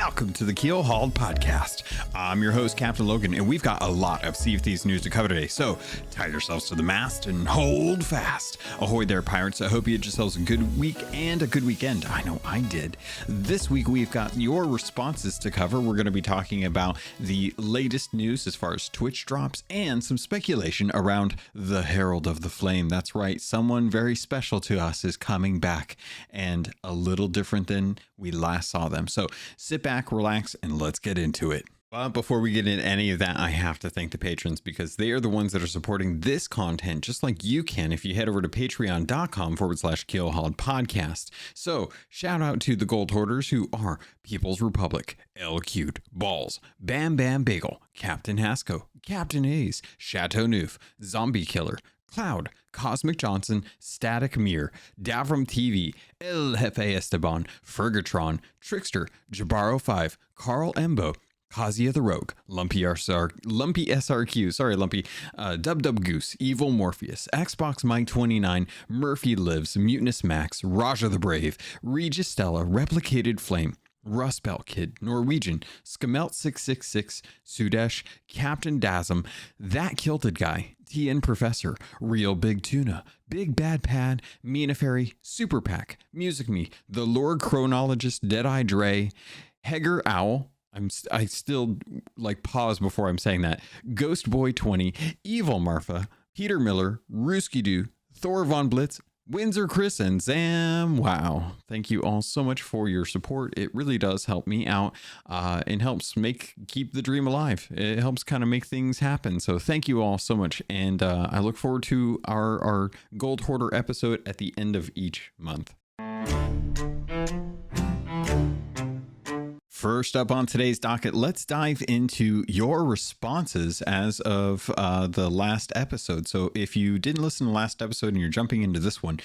Welcome to the Keelhauled podcast. I'm your host, CaptainLogun, and we've got a lot of Sea of Thieves news to cover today, so tie yourselves to the mast and hold fast. Ahoy there, pirates. I hope you had yourselves a good week and a good weekend. I know I did. This week, we've got your responses to cover. We're going to be talking about the latest news as far as Twitch drops and some speculation around the Herald of the Flame. That's right, someone very special to us is coming back and a little different than we last saw them. So sit back, relax, and let's get into it. But before we get into any of that, I have to thank the patrons because they are the ones that are supporting this content just like you can if you head over to patreon.com/Keelhauled podcast. So shout out to the gold hoarders who are People's Republic, L Cute, Balls, Bam Bam Bagel, Captain Hasco, Captain A's, Chateau Neuf, Zombie Killer, Cloud, Cosmic Johnson, Static Mirror, Davram TV, El Jefe Esteban, Fergatron, Trickster, Jabaro5, Carl Embo, Kazia the Rogue, Lumpy SRQ, sorry Lumpy, Dub Goose, Evil Morpheus, Xbox Mike 29, Murphy Lives, Mutinous Max, Raja the Brave, Regis Stella, Replicated Flame, Rust Belt Kid, Norwegian, Skamelt 666, Sudesh, Captain Dasm, That Kilted Guy, TN Professor, Real Big Tuna, Big Bad Pad, Mina Fairy, Super Pack, Music Me, The Lord Chronologist, Deadeye Dre, Hegger Owl, I still like pause before I'm saying that, Ghost Boy 20, Evil Marfa, Peter Miller, Rooski Doo, Thor Von Blitz, Windsor Chris, and Zam. Wow. Thank you all so much for your support. It really does help me out and helps keep the dream alive. It helps kind of make things happen. So thank you all so much. And I look forward to our Gold Hoarder episode at the end of each month. First up on today's docket, let's dive into your responses as of the last episode. So if you didn't listen to the last episode and you're jumping into this one,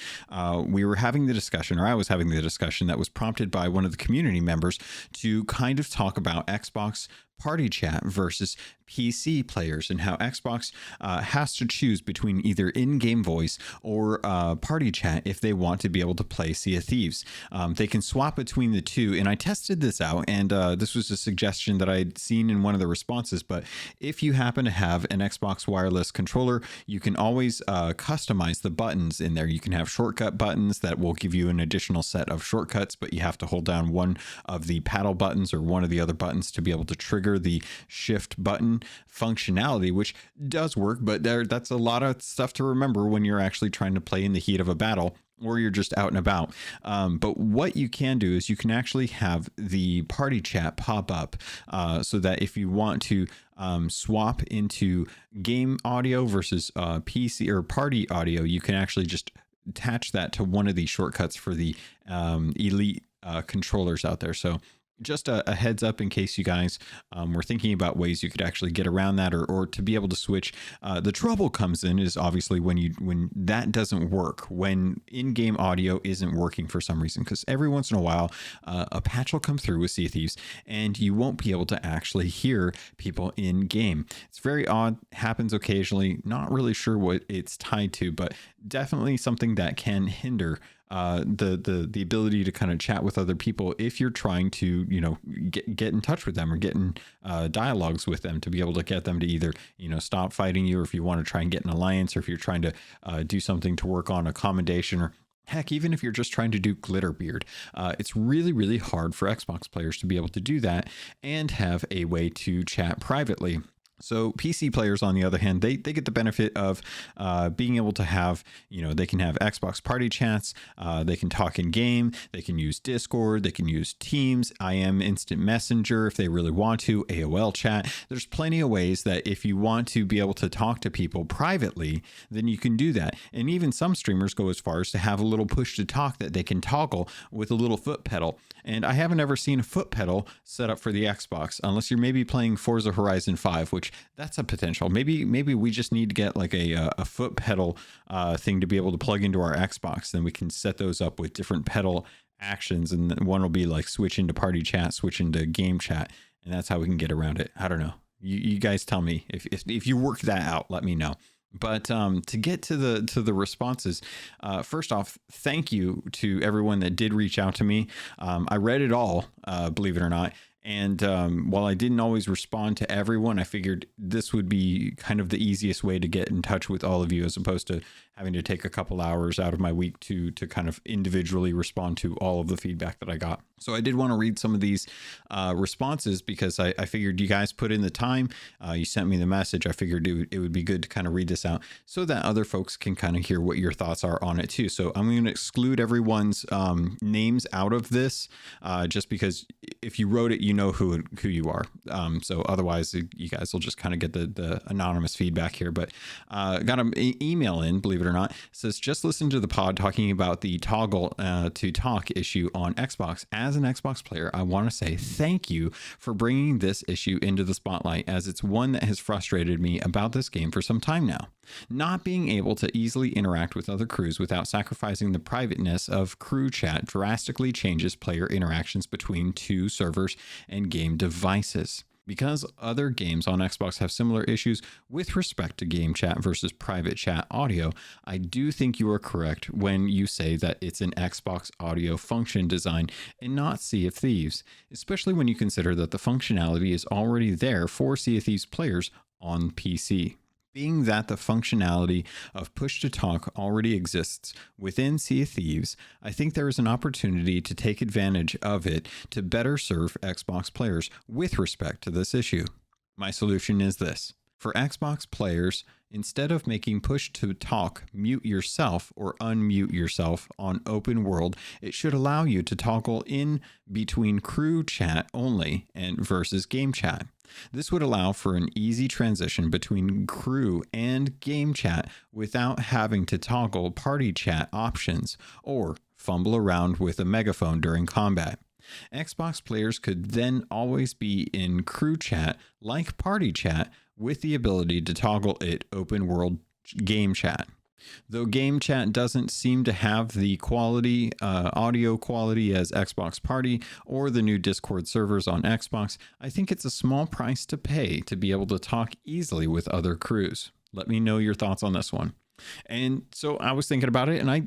we were having the discussion, or I was having the discussion that was prompted by one of the community members to kind of talk about Xbox Party Chat versus PC players and how Xbox has to choose between either in-game voice or party chat if they want to be able to play Sea of Thieves. They can swap between the two, and I tested this out, and this was a suggestion that I'd seen in one of the responses, but if you happen to have an Xbox wireless controller, you can always customize the buttons in there. You can have shortcut buttons that will give you an additional set of shortcuts, but you have to hold down one of the paddle buttons or one of the other buttons to be able to trigger the shift button functionality, which does work, but that's a lot of stuff to remember when you're actually trying to play in the heat of a battle or you're just out and about. But what you can do is you can actually have the party chat pop up so that if you want to swap into game audio versus PC or party audio, you can actually just attach that to one of these shortcuts for the elite controllers out there. So just a heads up in case you guys were thinking about ways you could actually get around that or to be able to switch. The trouble comes in is obviously when that doesn't work, when in-game audio isn't working for some reason, because every once in a while a patch will come through with Sea of Thieves and you won't be able to actually hear people in game. It's very odd, happens occasionally, not really sure what it's tied to, but definitely something that can hinder the ability to kind of chat with other people if you're trying to, get in touch with them or get in dialogues with them to be able to get them to either, stop fighting you, or if you want to try and get an alliance, or if you're trying to do something to work on accommodation, or heck, even if you're just trying to do Glitterbeard. It's really, really hard for Xbox players to be able to do that and have a way to chat privately. So PC players, on the other hand, they get the benefit of being able to have, they can have Xbox party chats, they can talk in game, they can use Discord, they can use Teams, IM Instant Messenger if they really want to, AOL chat. There's plenty of ways that if you want to be able to talk to people privately, then you can do that. And even some streamers go as far as to have a little push to talk that they can toggle with a little foot pedal. And I haven't ever seen a foot pedal set up for the Xbox, unless you're maybe playing Forza Horizon 5, which that's a potential. Maybe we just need to get like a foot pedal thing to be able to plug into our Xbox. Then we can set those up with different pedal actions, and one will be like switch into party chat, switch into game chat, and that's how we can get around it. I don't know. You guys tell me if you work that out. Let me know. But to get to the responses, first off, thank you to everyone that did reach out to me. I read it all, believe it or not. And while I didn't always respond to everyone, I figured this would be kind of the easiest way to get in touch with all of you, as opposed to having to take a couple hours out of my week to kind of individually respond to all of the feedback that I got. So I did want to read some of these responses, because I figured you guys put in the time. You sent me the message. I figured it would be good to kind of read this out so that other folks can kind of hear what your thoughts are on it too. So I'm going to exclude everyone's names out of this, just because if you wrote it, you know who you are. So otherwise, you guys will just kind of get the anonymous feedback here. But got an email in, believe it or not. It says, just listen to the pod talking about the toggle to talk issue on Xbox. As an Xbox player, I want to say thank you for bringing this issue into the spotlight, as it's one that has frustrated me about this game for some time now. Not being able to easily interact with other crews without sacrificing the privateness of crew chat drastically changes player interactions between two servers and game devices. Because other games on Xbox have similar issues with respect to game chat versus private chat audio, I do think you are correct when you say that it's an Xbox audio function design and not Sea of Thieves, especially when you consider that the functionality is already there for Sea of Thieves players on PC. Being that the functionality of push to talk already exists within Sea of Thieves, I think there is an opportunity to take advantage of it to better serve Xbox players with respect to this issue. My solution is this. For Xbox players, instead of making push to talk mute yourself or unmute yourself on open world, it should allow you to toggle in between crew chat only and versus game chat. This would allow for an easy transition between crew and game chat without having to toggle party chat options or fumble around with a megaphone during combat. Xbox players could then always be in crew chat like party chat with the ability to toggle it open world game chat. Though game chat doesn't seem to have the quality, audio quality as Xbox Party or the new Discord servers on Xbox, I think it's a small price to pay to be able to talk easily with other crews. Let me know your thoughts on this one. And so I was thinking about it, and I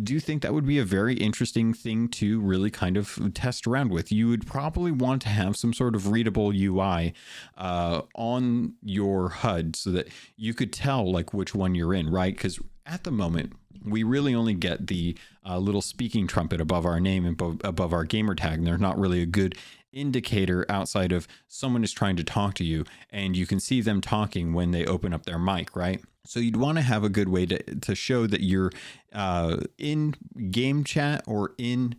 do think that would be a very interesting thing to really kind of test around with. You would probably want to have some sort of readable UI on your HUD so that you could tell like which one you're in, right? Because at the moment, we really only get the little speaking trumpet above our name and above our gamer tag, and there's not really a good indicator outside of someone is trying to talk to you, and you can see them talking when they open up their mic, right? So you'd want to have a good way to show that you're in game chat or in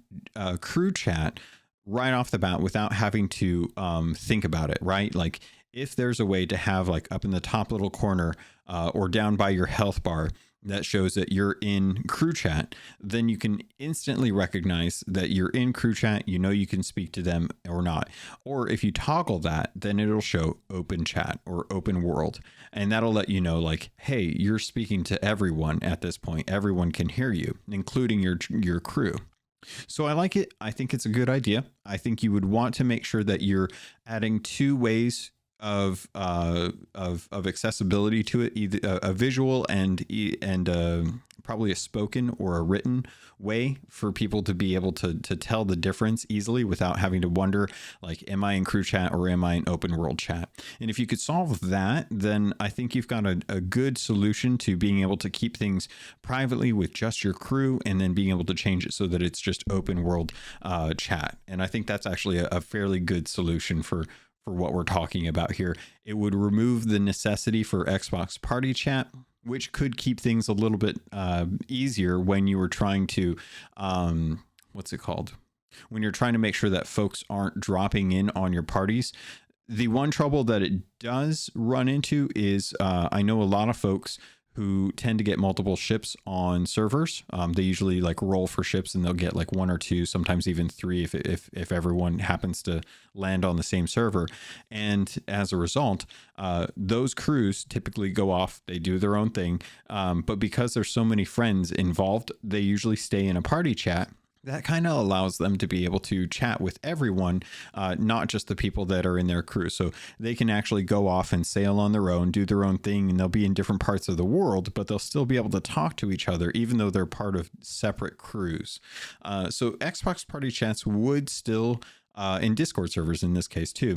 crew chat right off the bat without having to think about it, right? Like if there's a way to have like up in the top little corner or down by your health bar that shows that you're in crew chat, then you can instantly recognize that you're in crew chat. You know you can speak to them or not. Or if you toggle that, then it'll show open chat or open world. And that'll let you know like, hey, you're speaking to everyone at this point. Everyone can hear you, including your crew. So I like it. I think it's a good idea. I think you would want to make sure that you're adding two ways of accessibility to it, either a visual and probably a spoken or a written way for people to be able to tell the difference easily without having to wonder like, am I in crew chat or am I in open world chat? And if you could solve that, then I think you've got a good solution to being able to keep things privately with just your crew and then being able to change it so that it's just open world chat. And I think that's actually a fairly good solution for what we're talking about here. It would remove the necessity for Xbox Party Chat, which could keep things a little bit easier when you were trying to, what's it called? When you're trying to make sure that folks aren't dropping in on your parties. The one trouble that it does run into is I know a lot of folks who tend to get multiple ships on servers. They usually like roll for ships and they'll get like one or two, sometimes even three if everyone happens to land on the same server. And as a result, those crews typically go off, they do their own thing. But because there's so many friends involved, they usually stay in a party chat. That kind of allows them to be able to chat with everyone, not just the people that are in their crew. So they can actually go off and sail on their own, do their own thing, and they'll be in different parts of the world, but they'll still be able to talk to each other, even though they're part of separate crews. So Xbox Party Chats would still in Discord servers in this case too,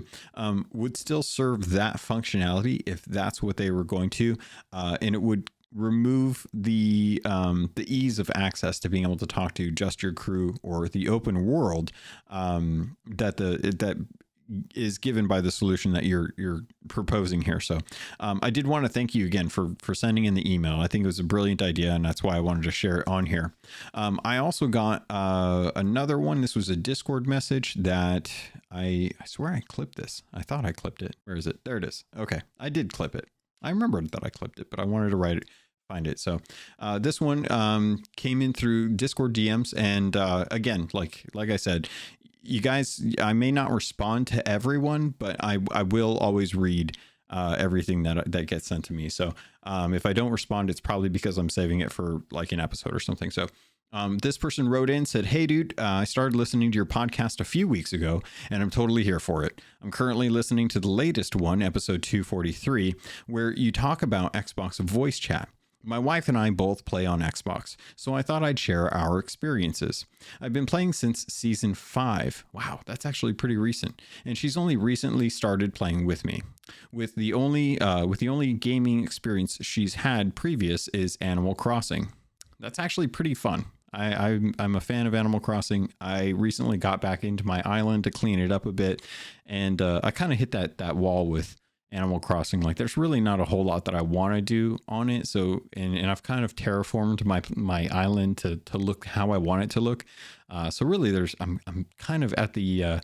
would still serve that functionality if that's what they were going to, and it would remove the ease of access to being able to talk to just your crew or the open world that is given by the solution that you're proposing here. So I did want to thank you again for sending in the email. I think it was a brilliant idea, and that's why I wanted to share it on here. I also got another one. This was a Discord message that I swear I clipped this. I thought I clipped it. Where is it? There it is. Okay, I did clip it. I remembered that I clipped it, but I wanted to find it. So this one came in through Discord DMs, and again, like I said, you guys, I may not respond to everyone, but I will always read everything that gets sent to me. So if I don't respond, it's probably because I'm saving it for like an episode or something. So this person wrote in, said, "Hey dude, I started listening to your podcast a few weeks ago and I'm totally here for it. I'm currently listening to the latest one, episode 243, where you talk about Xbox voice chat. My wife and I both play on Xbox, so I thought I'd share our experiences. I've been playing since season 5. Wow, that's actually pretty recent. And she's only recently started playing with me. With the only gaming experience she's had previous is Animal Crossing. That's actually pretty fun. I'm a fan of Animal Crossing. I recently got back into my island to clean it up a bit, and I kind of hit that wall with Animal Crossing. Like, there's really not a whole lot that I want to do on it. So, and I've kind of terraformed my island to look how I want it to look. So really, I'm kind of at the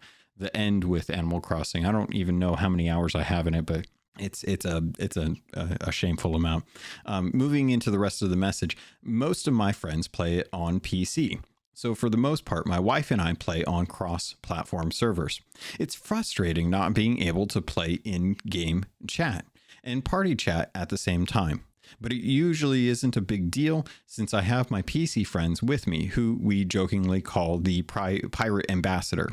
end with Animal Crossing. I don't even know how many hours I have in it, but it's a shameful amount. Moving into the rest of the message, most of my friends play it on PC. So for the most part, my wife and I play on cross-platform servers. It's frustrating not being able to play in-game chat and party chat at the same time. But it usually isn't a big deal since I have my PC friends with me, who we jokingly call the pirate ambassador,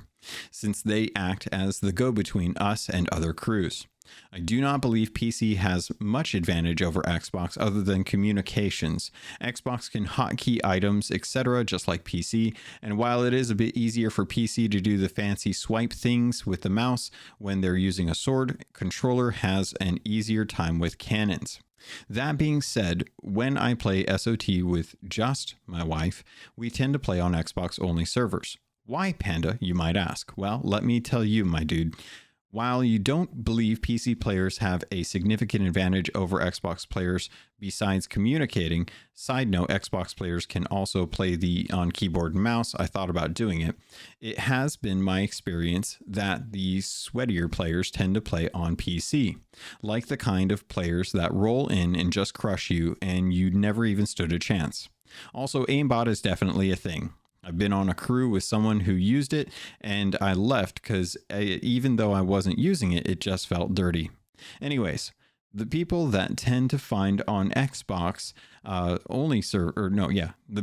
since they act as the go-between us and other crews. I do not believe PC has much advantage over Xbox other than communications. Xbox can hotkey items, etc., just like PC, and while it is a bit easier for PC to do the fancy swipe things with the mouse when they're using a sword, controller has an easier time with cannons. That being said, when I play SOT with just my wife, we tend to play on Xbox only servers. Why, Panda, you might ask? Well, let me tell you, my dude. While you don't believe PC players have a significant advantage over Xbox players besides communicating, side note, Xbox players can also play on keyboard and mouse. I thought about doing it. It has been my experience that the sweatier players tend to play on PC, like the kind of players that roll in and just crush you and you never even stood a chance. Also, aimbot is definitely a thing. I've been on a crew with someone who used it, and I left because even though I wasn't using it, it just felt dirty. Anyways, the people that tend to find on Xbox the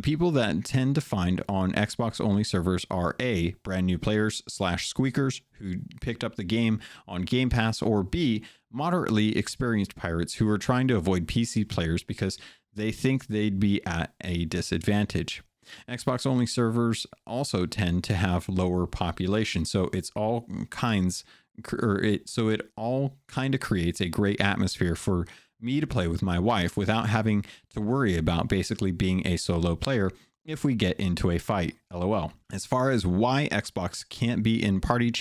people that tend to find on Xbox only servers are A, brand new players / squeakers who picked up the game on Game Pass, or B, moderately experienced pirates who are trying to avoid PC players because they think they'd be at a disadvantage. Xbox only servers also tend to have lower population, so it all kind of creates a great atmosphere for me to play with my wife without having to worry about basically being a solo player if we get into a fight. LOL. As far as why Xbox can't be in party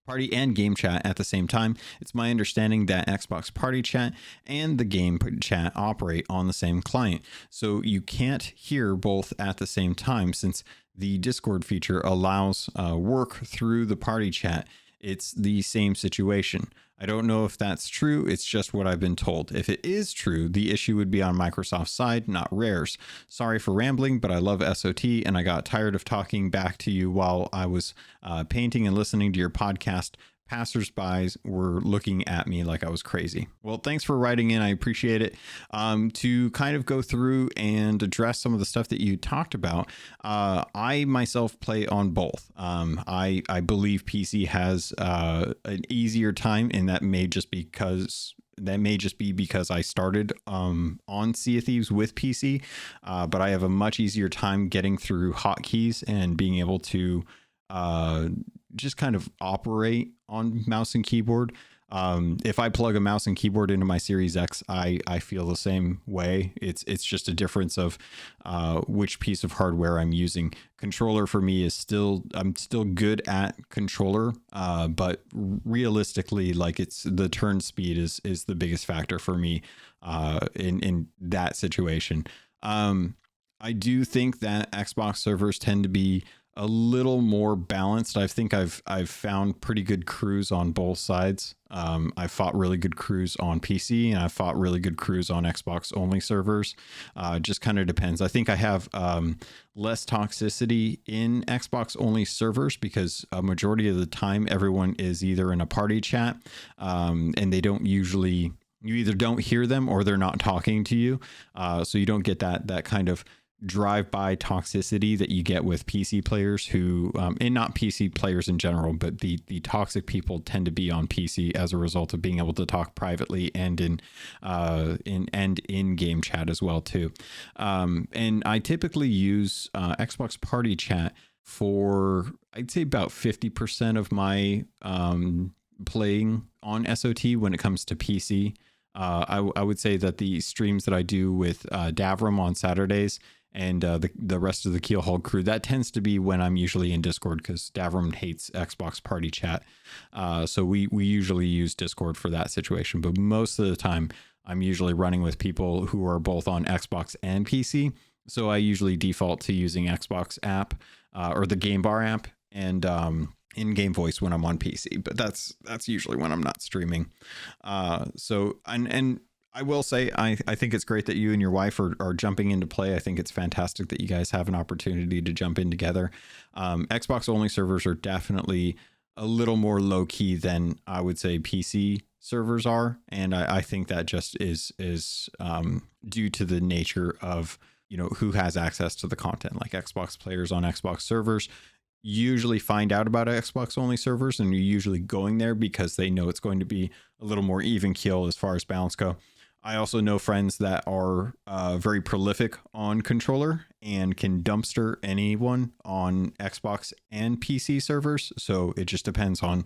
and game chat at the same time, it's my understanding that Xbox party chat and the game chat operate on the same client. So you can't hear both at the same time since the Discord feature allows work through the party chat. It's the same situation. I don't know if that's true. It's just what I've been told. If it is true, the issue would be on Microsoft's side, not Rare's. Sorry for rambling, but I love SOT and I got tired of talking back to you while I was painting and listening to your podcast. Passersby were looking at me like I was crazy. Well, thanks for writing in. I appreciate it. To kind of go through and address some of the stuff that you talked about, I myself play on both. I believe PC has an easier time, and that may just be because I started on Sea of Thieves with PC, but I have a much easier time getting through hotkeys and being able to just kind of operate on mouse and keyboard. If I plug a mouse and keyboard into my Series X, I feel the same way. It's just a difference of which piece of hardware I'm using. Controller for me is I'm still good at controller, but realistically, like the turn speed is the biggest factor for me in that situation. I do think that Xbox servers tend to be a little more balanced. I think I've found pretty good crews on both sides. I've fought really good crews on PC, and I've fought really good crews on Xbox only servers. Just kind of depends. I think I have less toxicity in Xbox only servers because a majority of the time everyone is either in a party chat, and they don't usually, you either don't hear them or they're not talking to you. So you don't get that kind of drive-by toxicity that you get with PC players who, and not PC players in general, but the toxic people tend to be on PC as a result of being able to talk privately and in game chat as well too. And I typically use Xbox Party Chat for, I'd say, about 50% of my playing on SOT when it comes to PC. I would say that the streams that I do with Davram on Saturdays and the rest of the Keelhauled crew, that tends to be when I'm usually in Discord, because Davram hates Xbox Party Chat. So we usually use Discord for that situation. But most of the time, I'm usually running with people who are both on Xbox and PC. So I usually default to using Xbox app or the Game Bar app and in-game voice when I'm on PC. But that's usually when I'm not streaming. So I will say, I think it's great that you and your wife are jumping into play. I think it's fantastic that you guys have an opportunity to jump in together. Xbox only servers are definitely a little more low key than I would say PC servers are. And I think that just is due to the nature of, who has access to the content. Like Xbox players on Xbox servers usually find out about Xbox only servers, and you're usually going there because they know it's going to be a little more even keel as far as balance go. I also know friends that are very prolific on controller and can dumpster anyone on Xbox and PC servers. So it just depends on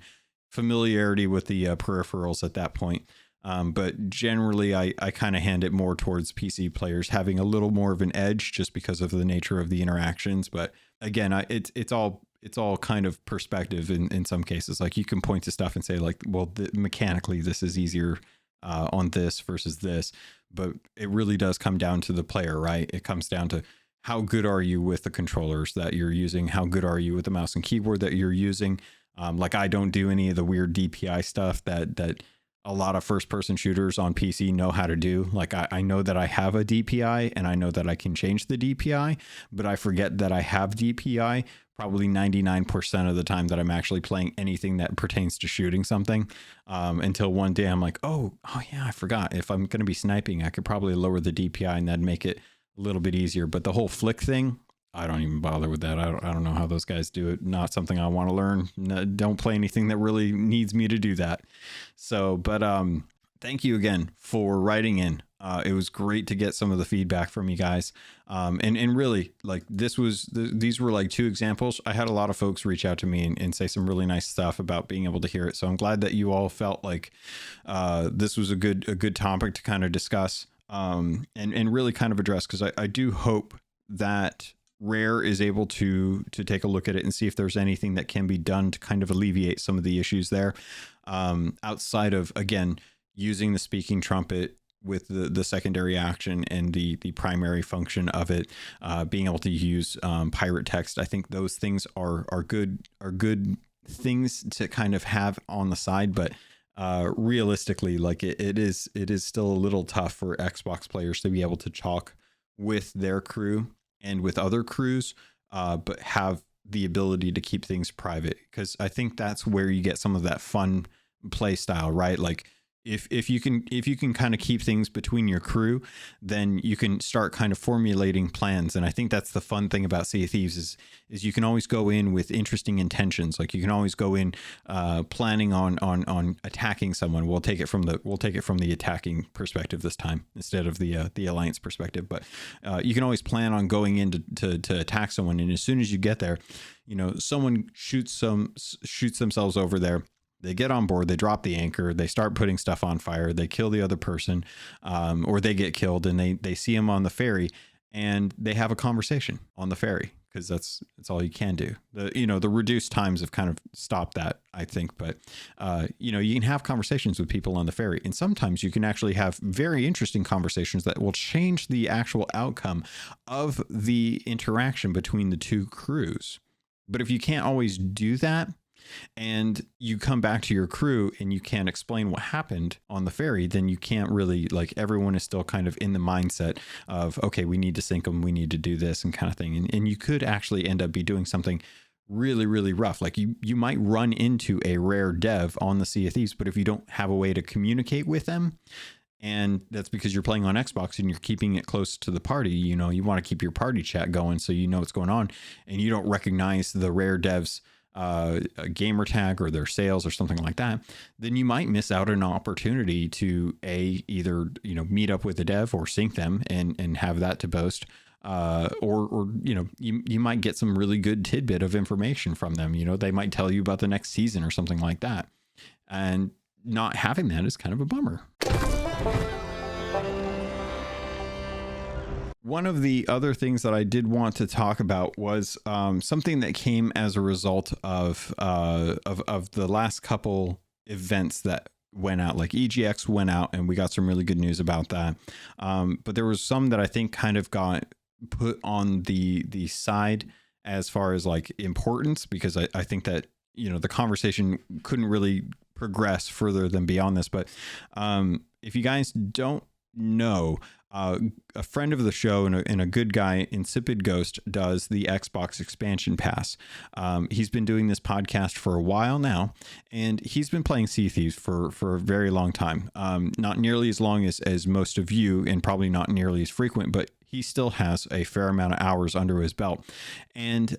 familiarity with the peripherals at that point. But generally, I kind of hand it more towards PC players having a little more of an edge just because of the nature of the interactions. But again, it's all kind of perspective in some cases. Like you can point to stuff and say like, well, mechanically, this is easier on this versus this, but it really does come down to the player, right? It comes down to how good are you with the controllers that you're using? How good are you with the mouse and keyboard that you're using? Like I don't do any of the weird DPI stuff that a lot of first person shooters on PC know how to do. Like I know that I have a DPI and I know that I can change the DPI, but I forget that I have DPI probably 99% of the time that I'm actually playing anything that pertains to shooting something, until one day I'm like, oh yeah, I forgot. If I'm going to be sniping, I could probably lower the DPI and that'd make it a little bit easier. But the whole flick thing, I don't even bother with that. I don't know how those guys do it. Not something I want to learn. No, don't play anything that really needs me to do that. So, but thank you again for writing in. It was great to get some of the feedback from you guys. And really, like these were like 2 examples. I had a lot of folks reach out to me and say some really nice stuff about being able to hear it. So I'm glad that you all felt like this was a good topic to kind of discuss and really kind of address, because I do hope that Rare is able to take a look at it and see if there's anything that can be done to kind of alleviate some of the issues there, outside of, again, using the speaking trumpet with the secondary action and the primary function of it, being able to use pirate text. I think those things are good things to kind of have on the side, but realistically, like it is still a little tough for Xbox players to be able to talk with their crew and with other crews, but have the ability to keep things private, because I think that's where you get some of that fun play style, right? Like if you can kind of keep things between your crew, then you can start kind of formulating plans. And I think that's the fun thing about Sea of Thieves is you can always go in with interesting intentions. Like you can always go in planning on attacking someone. We'll take it from the attacking perspective this time instead of the alliance perspective. But you can always plan on going in to attack someone, and as soon as you get there, someone shoots themselves over there. They get on board, they drop the anchor, they start putting stuff on fire, they kill the other person, or they get killed, and they see them on the ferry, and they have a conversation on the ferry, because that's all you can do. The reduced times have kind of stopped that, I think, but you can have conversations with people on the ferry, and sometimes you can actually have very interesting conversations that will change the actual outcome of the interaction between the two crews. But if you can't always do that, and you come back to your crew and you can't explain what happened on the ferry, then you can't really, everyone is still kind of in the mindset of, okay, we need to sink them, we need to do this and kind of thing. And you could actually end up doing something really, really rough. Like you might run into a rare dev on the Sea of Thieves, but if you don't have a way to communicate with them, and that's because you're playing on Xbox and you're keeping it close to the party, you want to keep your party chat going so you know what's going on, and you don't recognize the rare devs a Gamertag or their sales or something like that, then you might miss out an opportunity to either meet up with the dev or sync them and have that to boast, or you might get some really good tidbit of information from them. They might tell you about the next season or something like that, and not having that is kind of a bummer. One of the other things that I did want to talk about was something that came as a result of the last couple events that went out. Like EGX went out, and we got some really good news about that. But there was some that I think kind of got put on the side as far as importance, because I think that the conversation couldn't really progress further than beyond this. But if you guys don't know, a friend of the show and a good guy, Insipid Ghost, does the Xbox expansion pass. He's been doing this podcast for a while now, and he's been playing Sea of Thieves for a very long time. Not nearly as long as most of you, and probably not nearly as frequent, but he still has a fair amount of hours under his belt. And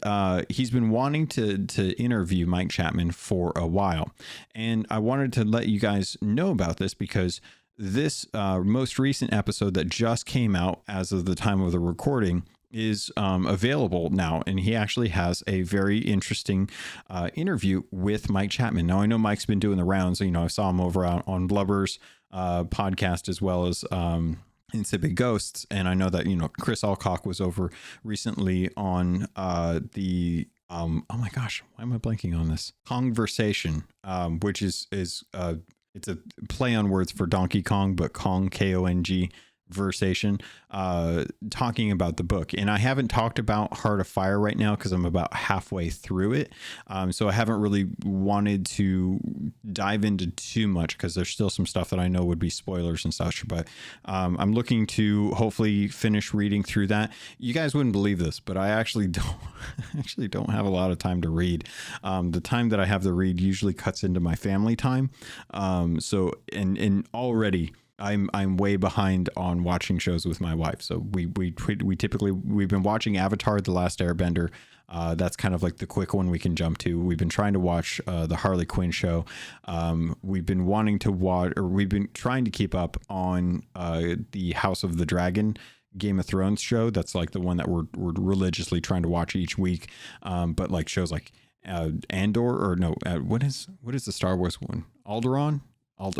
he's been wanting to interview Mike Chapman for a while. And I wanted to let you guys know about this, because this most recent episode that just came out as of the time of the recording is available now, and he actually has a very interesting interview with Mike Chapman. Now, I know Mike's been doing the rounds. I saw him over on Blubber's podcast, as well as Insipid Ghosts, and I know that Chris Alcock was over recently on the oh my gosh, why am I blanking on this? Conversation, which is it's a play on words for Donkey Kong, but Kong, Kong, versation, talking about the book. And I haven't talked about Heart of Fire right now because I'm about halfway through it. So I haven't really wanted to dive into too much, because there's still some stuff that I know would be spoilers and such. But I'm looking to hopefully finish reading through that. You guys wouldn't believe this, but I actually don't have a lot of time to read. The time that I have to read usually cuts into my family time. So already I'm way behind on watching shows with my wife. So we've been watching Avatar: The Last Airbender. That's kind of like the quick one we can jump to. We've been trying to watch the Harley Quinn show. We've been wanting to watch, or we've been trying to keep up on the House of the Dragon Game of Thrones show. That's like the one that we're religiously trying to watch each week. But like shows like Andor, or no, what is the Star Wars one? Alderaan.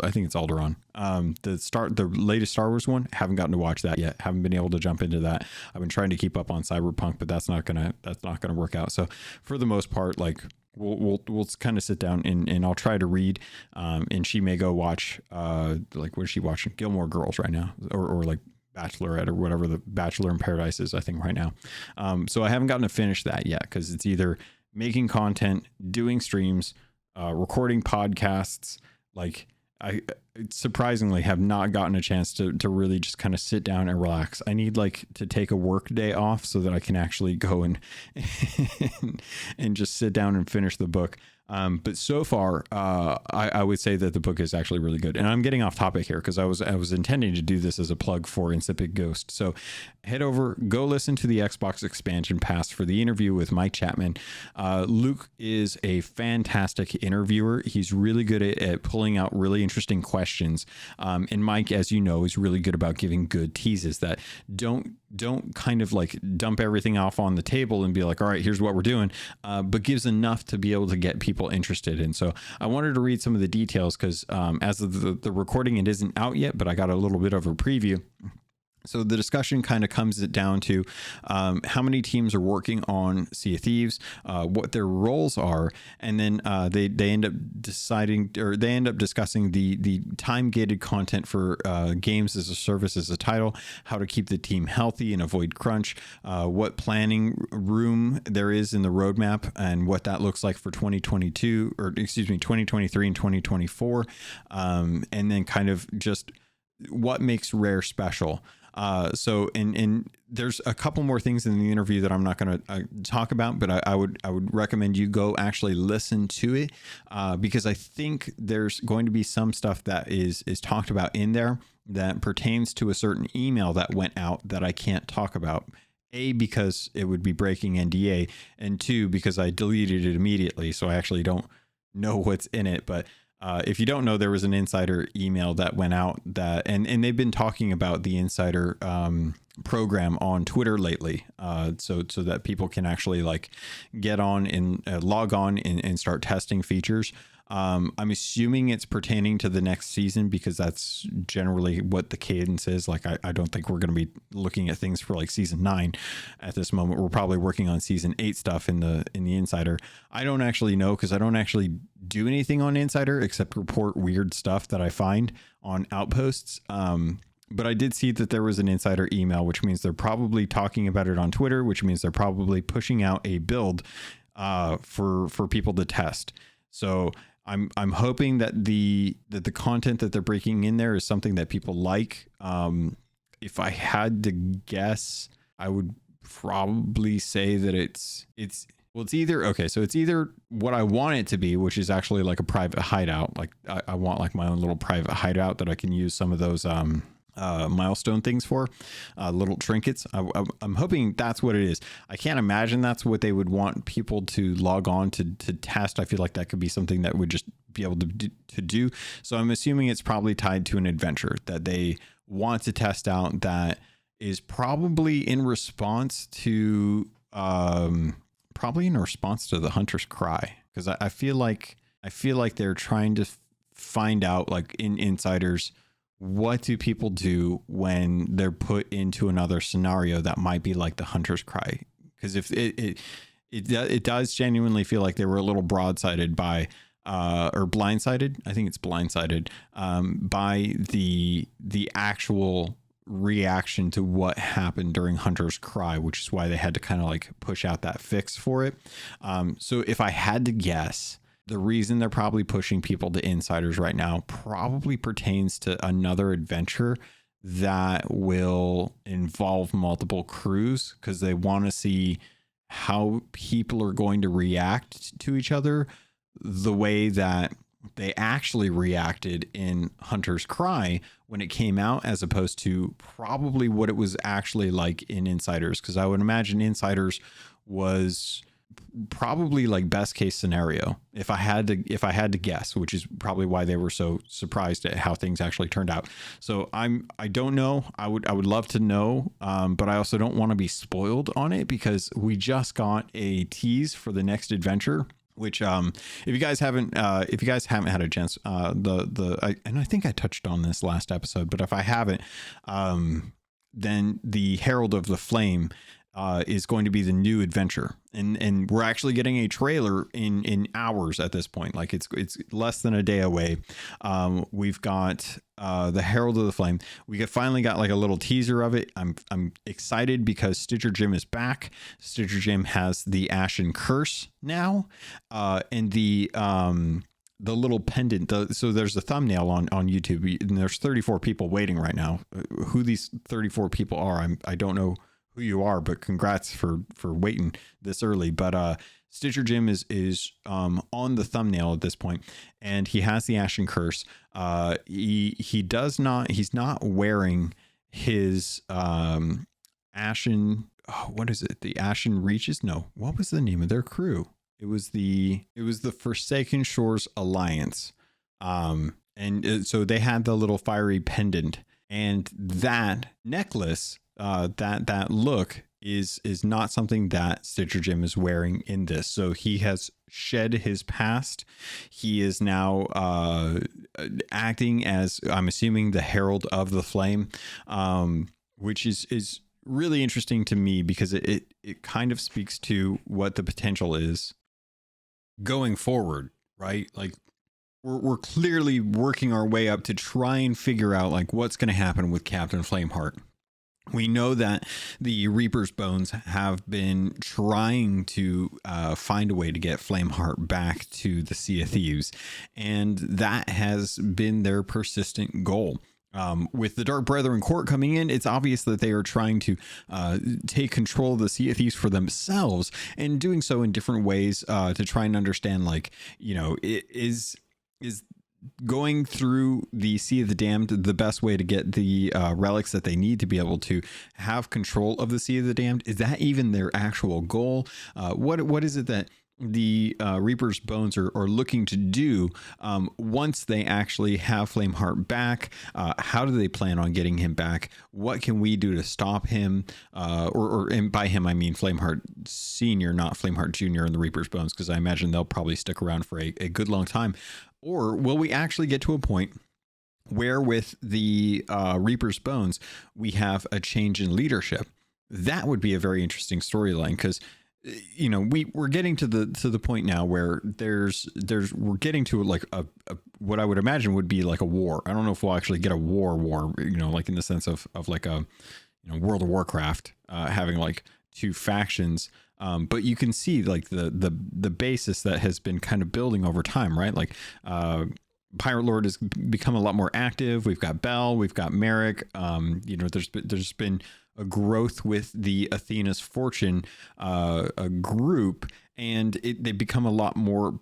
I think it's Alderaan. The latest Star Wars one, haven't gotten to watch that yet. Haven't been able to jump into that. I've been trying to keep up on Cyberpunk, but that's not gonna work out. So for the most part, we'll kind of sit down and I'll try to read. And she may go watch what is she watching? Gilmore Girls right now, or like Bachelorette, or whatever the Bachelor in Paradise is, I think, right now. So I haven't gotten to finish that yet, because it's either making content, doing streams, recording podcasts. I surprisingly have not gotten a chance to really just kind of sit down and relax. I need to take a work day off so that I can actually go and just sit down and finish the book. But so far, I would say that the book is actually really good. And I'm getting off topic here because I was intending to do this as a plug for Insipid Ghost. So head over, go listen to the Xbox expansion pass for the interview with Mike Chapman. Luke is a fantastic interviewer. He's really good at pulling out really interesting questions. And Mike, as you know, is really good about giving good teases that don't kind of like dump everything off on the table and be like, all right, here's what we're doing, but gives enough to be able to get people interested. And so I wanted to read some of the details because as of the recording, it isn't out yet, but I got a little bit of a preview. So the discussion kind of comes down to how many teams are working on Sea of Thieves, what their roles are, and then they end up deciding, or they end up discussing the time gated content for games as a service as a title, how to keep the team healthy and avoid crunch, what planning room there is in the roadmap, and what that looks like for 2022, or excuse me, 2023 and 2024, and then kind of just what makes Rare special. So there's a couple more things in the interview that I'm not going to talk about, but I would recommend you go actually listen to it, because I think there's going to be some stuff that is talked about in there that pertains to a certain email that went out that I can't talk about. A, because it would be breaking NDA, and two, because I deleted it immediately. So I actually don't know what's in it, but if you don't know, there was an insider email that went out that, and they've been talking about the insider program on Twitter lately, so that people can actually like get on and log on and start testing features. I'm assuming it's pertaining to the next season because that's generally what the cadence is. Like, I don't think we're going to be looking at things for like season 9 at this moment. We're probably working on season 8 stuff in the Insider. I don't actually know because I don't actually do anything on Insider except report weird stuff that I find on Outposts. But I did see that there was an insider email, which means they're probably talking about it on Twitter, which means they're probably pushing out a build for people to test. So I'm hoping that the content that they're breaking in there is something that people like. If I had to guess, I would probably say that it's either what I want it to be, which is actually like a private hideout. Like I want like my own little private hideout that I can use some of those milestone things for, little trinkets. I'm hoping that's what it is. I can't imagine that's what they would want people to log on to test. I feel like that could be something that would just be able to do. So I'm assuming it's probably tied to an adventure that they want to test out that is probably in response to the Hunter's Cry, because I feel like they're trying to find out, like in Insiders, what do people do when they're put into another scenario that might be like the Hunter's Cry? Because if it does genuinely feel like they were a little broadsided by or blindsided. I think it's blindsided by the actual reaction to what happened during Hunter's Cry, which is why they had to kind of like push out that fix for it. So if I had to guess, the reason they're probably pushing people to Insiders right now probably pertains to another adventure that will involve multiple crews, because they want to see how people are going to react to each other the way that they actually reacted in Hunter's Cry when it came out, as opposed to probably what it was actually like in Insiders. Because I would imagine Insiders was probably like best case scenario if I had to guess, which is probably why they were so surprised at how things actually turned out. So I don't know. I would love to know, but I also don't want to be spoiled on it, because we just got a tease for the next adventure, which if you guys haven't had a chance, and I think I touched on this last episode, but if I haven't, then the Herald of the Flame is going to be the new adventure, and we're actually getting a trailer in hours at this point. Like it's less than a day away. We've got the Herald of the Flame. We finally got like a little teaser of it. I'm excited because Stitcher Jim is back. Stitcher Jim has the Ashen Curse now, and the little pendant. So there's a thumbnail on YouTube, and there's 34 people waiting right now. Who these 34 people are, I don't know who you are, but congrats for waiting this early. But Stitcher Jim is on the thumbnail at this point, and he has the Ashen Curse. He's not wearing his Ashen. Oh, what is it? The Ashen Reaches? No, what was the name of their crew? It was the Forsaken Shores Alliance. So they had the little fiery pendant, and that necklace, that look is not something that Stitcher Jim is wearing in this. So he has shed his past. He is now acting as, I'm assuming, the Herald of the Flame, which is really interesting to me because it kind of speaks to what the potential is going forward, right? Like we're clearly working our way up to try and figure out like what's going to happen with Captain Flameheart. We know that the Reaper's Bones have been trying to find a way to get Flameheart back to the Sea of Thieves, and that has been their persistent goal. With the Dark Brethren Court coming in, it's obvious that they are trying to take control of the Sea of Thieves for themselves, and doing so in different ways to try and understand, like, you know, is going through the Sea of the Damned the best way to get the relics that they need to be able to have control of the Sea of the Damned? Is that even their actual goal? What is it that the Reaper's Bones are looking to do once they actually have Flameheart back? How do they plan on getting him back? What can we do to stop him? And by him, I mean Flameheart Senior, not Flameheart Junior and the Reaper's Bones, because I imagine they'll probably stick around for a good long time. Or will we actually get to a point where with the Reaper's Bones, we have a change in leadership? That would be a very interesting storyline, because, you know, we're getting to the point now where we're getting to like a what I would imagine would be like a war. I don't know if we'll actually get a war, you know, like in the sense of like a, you know, World of Warcraft having like two factions. But you can see like the basis that has been kind of building over time, right? Like Pirate Lord has become a lot more active. We've got Bell, we've got Merrick. You know, there's been a growth with the Athena's Fortune a group, and they become a lot more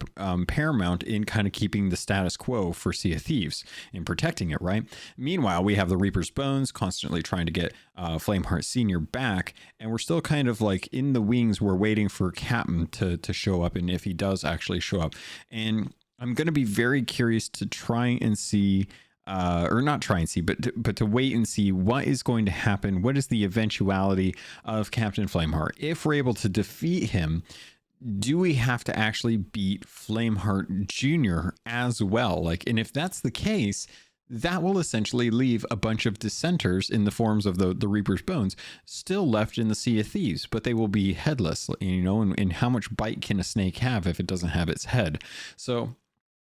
paramount in kind of keeping the status quo for Sea of Thieves and protecting it, right? Meanwhile, we have the Reaper's Bones constantly trying to get Flameheart Senior back, and we're still kind of like in the wings. We're waiting for Captain to show up, and if he does actually show up. And I'm going to be very curious to try and see, or not try and see, but to wait and see what is going to happen. What is the eventuality of Captain Flameheart? If we're able to defeat him, do we have to actually beat Flameheart Jr. as well? Like, and if that's the case, that will essentially leave a bunch of dissenters in the forms of the Reaper's Bones still left in the Sea of Thieves, but they will be headless, you know, and how much bite can a snake have if it doesn't have its head? So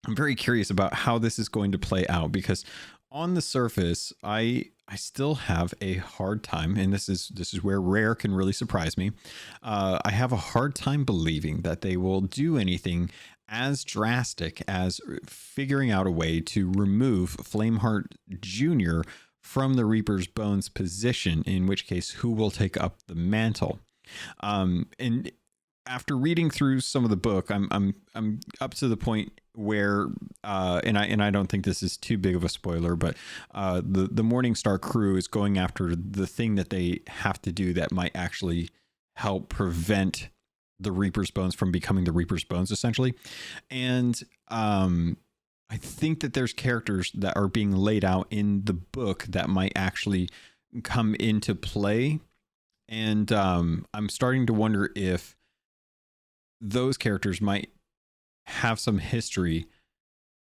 I'm very curious about how this is going to play out, because on the surface, I still have a hard time, and this is where Rare can really surprise me. I have a hard time believing that they will do anything as drastic as figuring out a way to remove Flameheart Jr. from the Reaper's Bones position, in which case who will take up the mantle. And after reading through some of the book, I'm up to the point where and I don't think this is too big of a spoiler, but the Morningstar crew is going after the thing that they have to do that might actually help prevent the Reaper's Bones from becoming the Reaper's Bones, essentially. And I think that there's characters that are being laid out in the book that might actually come into play, and I'm starting to wonder if those characters might have some history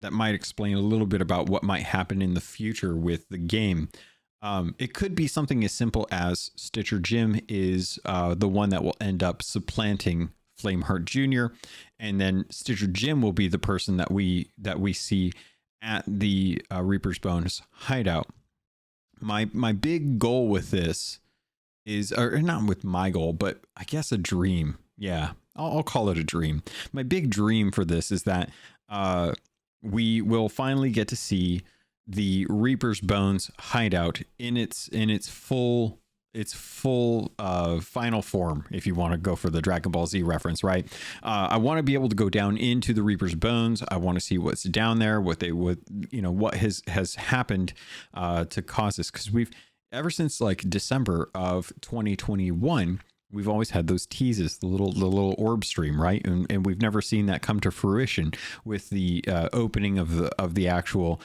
that might explain a little bit about what might happen in the future with the game. It could be something as simple as Stitcher Jim is the one that will end up supplanting Flameheart Jr., and then Stitcher Jim will be the person that we see at the Reaper's Bones hideout. My big goal with this is, or not with my goal, but I guess a dream. Yeah, I'll call it a dream. My big dream for this is that we will finally get to see the Reaper's Bones hideout in its full its full final form, if you want to go for the Dragon Ball Z reference, right? I want to be able to go down into the Reaper's bones. I want to see what's down there, what has happened to cause this, because we've ever since like December of 2021. We've always had those teases, the little orb stream, right? And we've never seen that come to fruition with the opening of the actual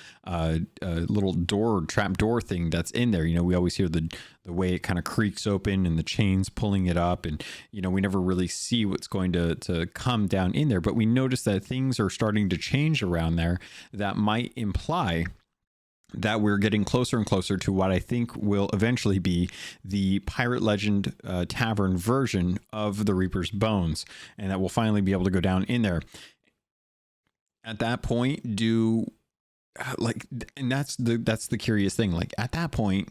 little trap door thing that's in there. You know, we always hear the way it kind of creaks open and the chains pulling it up, and you know, we never really see what's going to come down in there. But we notice that things are starting to change around there that might imply that we're getting closer and closer to what I think will eventually be the Pirate Legend Tavern version of the Reaper's Bones, and that we'll finally be able to go down in there. At that point, and that's the curious thing. Like at that point,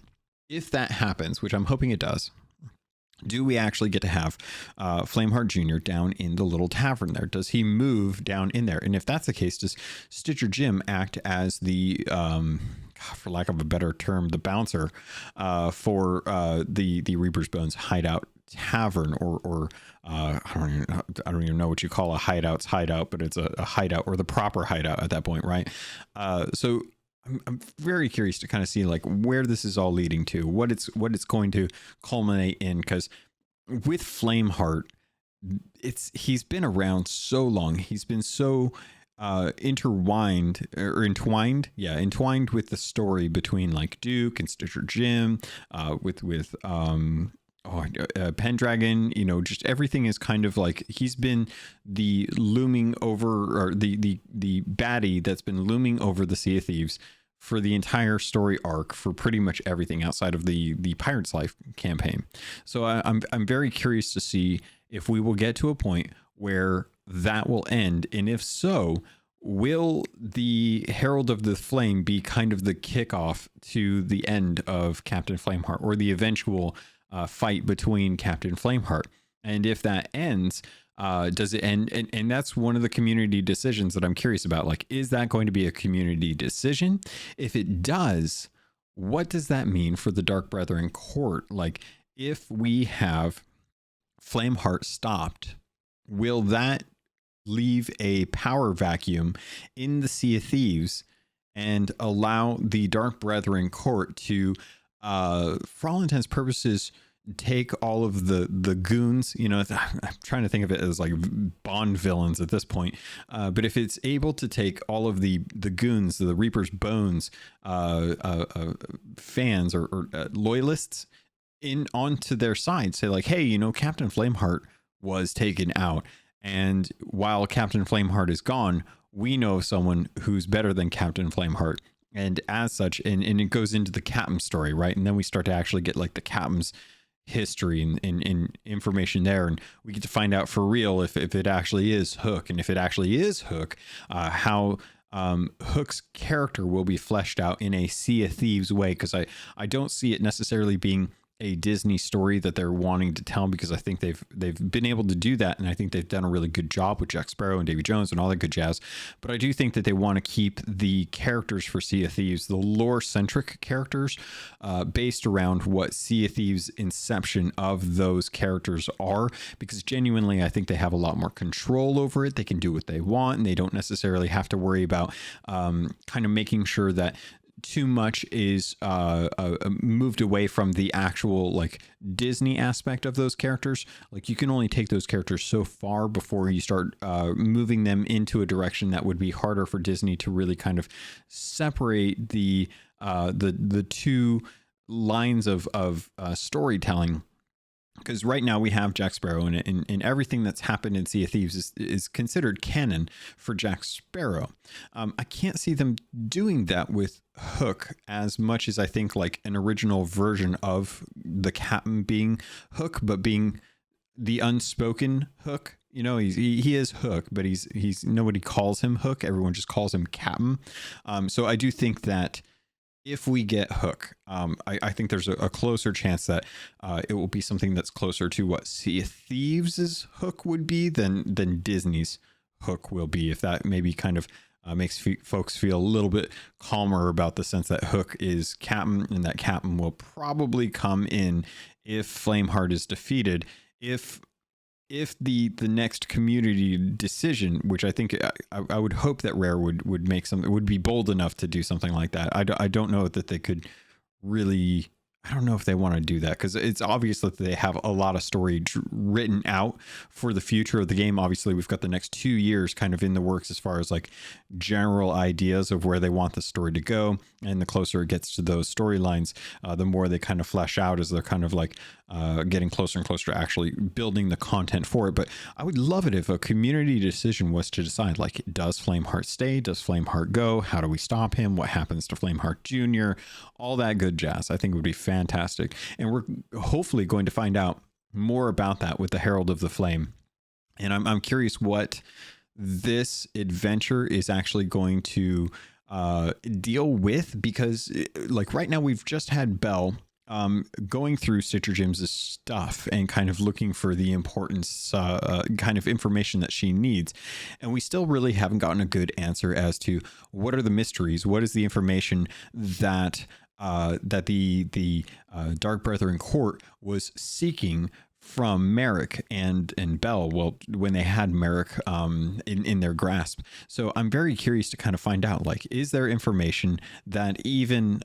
if that happens, which I'm hoping it does, do we actually get to have Flameheart Jr. down in the little tavern there? Does he move down in there? And if that's the case, does Stitcher Jim act as the, for lack of a better term, the bouncer for the Reaper's Bones hideout tavern, or I don't even know what you call a hideout's hideout, but it's a hideout, or the proper hideout at that point, right? So I'm very curious to kind of see like where this is all leading to, what it's going to culminate in, because with Flameheart, he's been around so long, he's been so entwined with the story between like Duke and Stitcher Jim, with Pendragon. You know, just everything is kind of like he's been the looming over, or the baddie that's been looming over the Sea of Thieves for the entire story arc, for pretty much everything outside of the Pirate's Life campaign. So I'm very curious to see if we will get to a point where that will end, and if so, will the Herald of the Flame be kind of the kickoff to the end of Captain Flameheart, or the eventual fight between Captain Flameheart? And if that ends, does it end? And that's one of the community decisions that I'm curious about. Like, is that going to be a community decision? If it does, what does that mean for the Dark Brethren court? Like, if we have Flameheart stopped, will that leave a power vacuum in the Sea of Thieves and allow the Dark Brethren court to, for all intents and purposes, take all of the goons? You know, I'm trying to think of it as like Bond villains at this point, but if it's able to take all of the goons, the Reaper's Bones fans or loyalists in onto their side, say like, hey, you know, Captain Flameheart was taken out, and while Captain Flameheart is gone, we know someone who's better than Captain Flameheart. And as such, and it goes into the captain story, right? And then we start to actually get like the captain's history and information there, and we get to find out for real if it actually is Hook, and if it actually is Hook, how Hook's character will be fleshed out in a Sea of Thieves way, because I don't see it necessarily being a Disney story that they're wanting to tell, because I think they've been able to do that, and I think they've done a really good job with Jack Sparrow and Davy Jones and all that good jazz. But I do think that they want to keep the characters for Sea of Thieves, the lore-centric characters, based around what Sea of Thieves' inception of those characters are, because genuinely I think they have a lot more control over it. They can do what they want, and they don't necessarily have to worry about kind of making sure that too much is moved away from the actual like Disney aspect of those characters. Like, you can only take those characters so far before you start moving them into a direction that would be harder for Disney to really kind of separate the two lines of storytelling. Because right now we have Jack Sparrow, and everything that's happened in Sea of Thieves is considered canon for Jack Sparrow. I can't see them doing that with Hook as much as I think like an original version of the captain being Hook, but being the unspoken Hook. You know, he is Hook, but he's nobody calls him Hook. Everyone just calls him Captain. So I do think that if we get Hook, I think there's a closer chance that it will be something that's closer to what Sea of Thieves' Hook would be than Disney's Hook will be. If that maybe kind of makes folks feel a little bit calmer about the sense that Hook is Captain, and that Captain will probably come in if Flameheart is defeated, if the next community decision, which I think I would hope that Rare would make something, would be bold enough to do something like that. I don't know that they could really. I don't know if they want to do that, because it's obvious that they have a lot of story written out for the future of the game. Obviously, we've got the next 2 years kind of in the works as far as like general ideas of where they want the story to go. And the closer it gets to those storylines, the more they kind of flesh out as they're kind of like getting closer and closer to actually building the content for it. But I would love it if a community decision was to decide, like, does Flameheart stay? Does Flameheart go? How do we stop him? What happens to Flameheart Jr.? All that good jazz. I think it would be fantastic. And we're hopefully going to find out more about that with the Herald of the Flame. And I'm curious what this adventure is actually going to deal with, because like right now we've just had Belle going through Stitcher Jim's stuff and kind of looking for the importance, kind of information that she needs. And we still really haven't gotten a good answer as to what are the mysteries, what is the information that the Dark Brethren court was seeking from Merrick and Belle, well, when they had Merrick in their grasp. So I'm very curious to kind of find out, like, is there information that even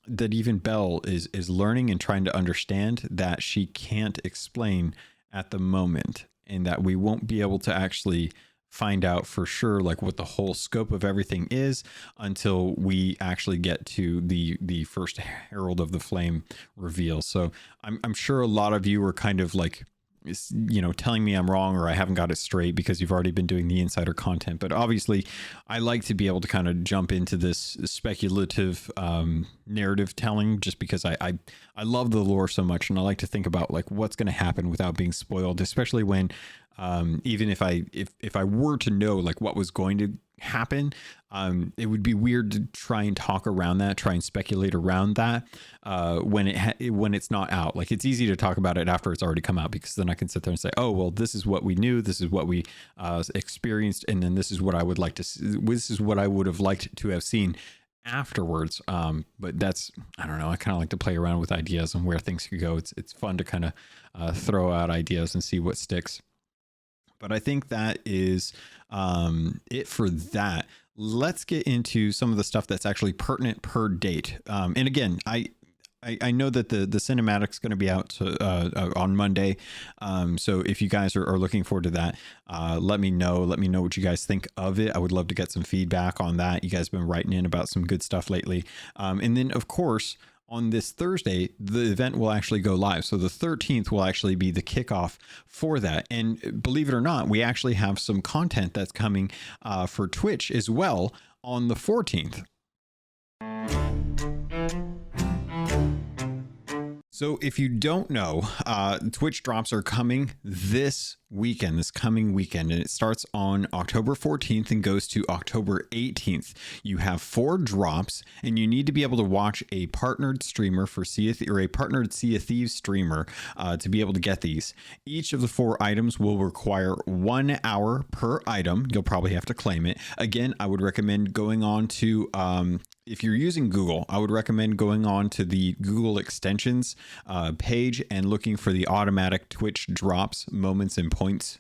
Belle is learning and trying to understand that she can't explain at the moment, and that we won't be able to actually find out for sure, like, what the whole scope of everything is until we actually get to the first Herald of the Flame reveal. So I'm sure a lot of you are kind of like, you know, telling me I'm wrong or I haven't got it straight because you've already been doing the insider content. But obviously I like to be able to kind of jump into this speculative narrative telling, just because I love the lore so much, and I like to think about like what's going to happen without being spoiled, especially when even if I were to know like what was going to happen, it would be weird to try and talk around that, try and speculate around that when it's not out. Like, it's easy to talk about it after it's already come out, because then I can sit there and say, oh, well, this is what we knew, this is what we experienced, and then this is what I would like to see, this is what I would have liked to have seen afterwards. But that's, I don't know, I kind of like to play around with ideas and where things could go. It's fun to kind of throw out ideas and see what sticks. But I think that is it for that. Let's get into some of the stuff that's actually pertinent per date. And again, I know that the cinematic's going to be out on Monday. So if you guys are looking forward to that, let me know. Let me know what you guys think of it. I would love to get some feedback on that. You guys have been writing in about some good stuff lately. And then, of course, on this Thursday, the event will actually go live. So the 13th will actually be the kickoff for that. And believe it or not, we actually have some content that's coming for Twitch as well on the 14th. So if you don't know, Twitch drops are coming this coming weekend, and it starts on October 14th and goes to October 18th. You have 4 drops, and you need to be able to watch a partnered streamer for a partnered Sea of Thieves streamer to be able to get these. Each of the 4 items will require 1 hour per item. You'll probably have to claim it. Again, I would recommend going on to if you're using Google, I would recommend going on to the Google extensions page and looking for the automatic Twitch drops moments and points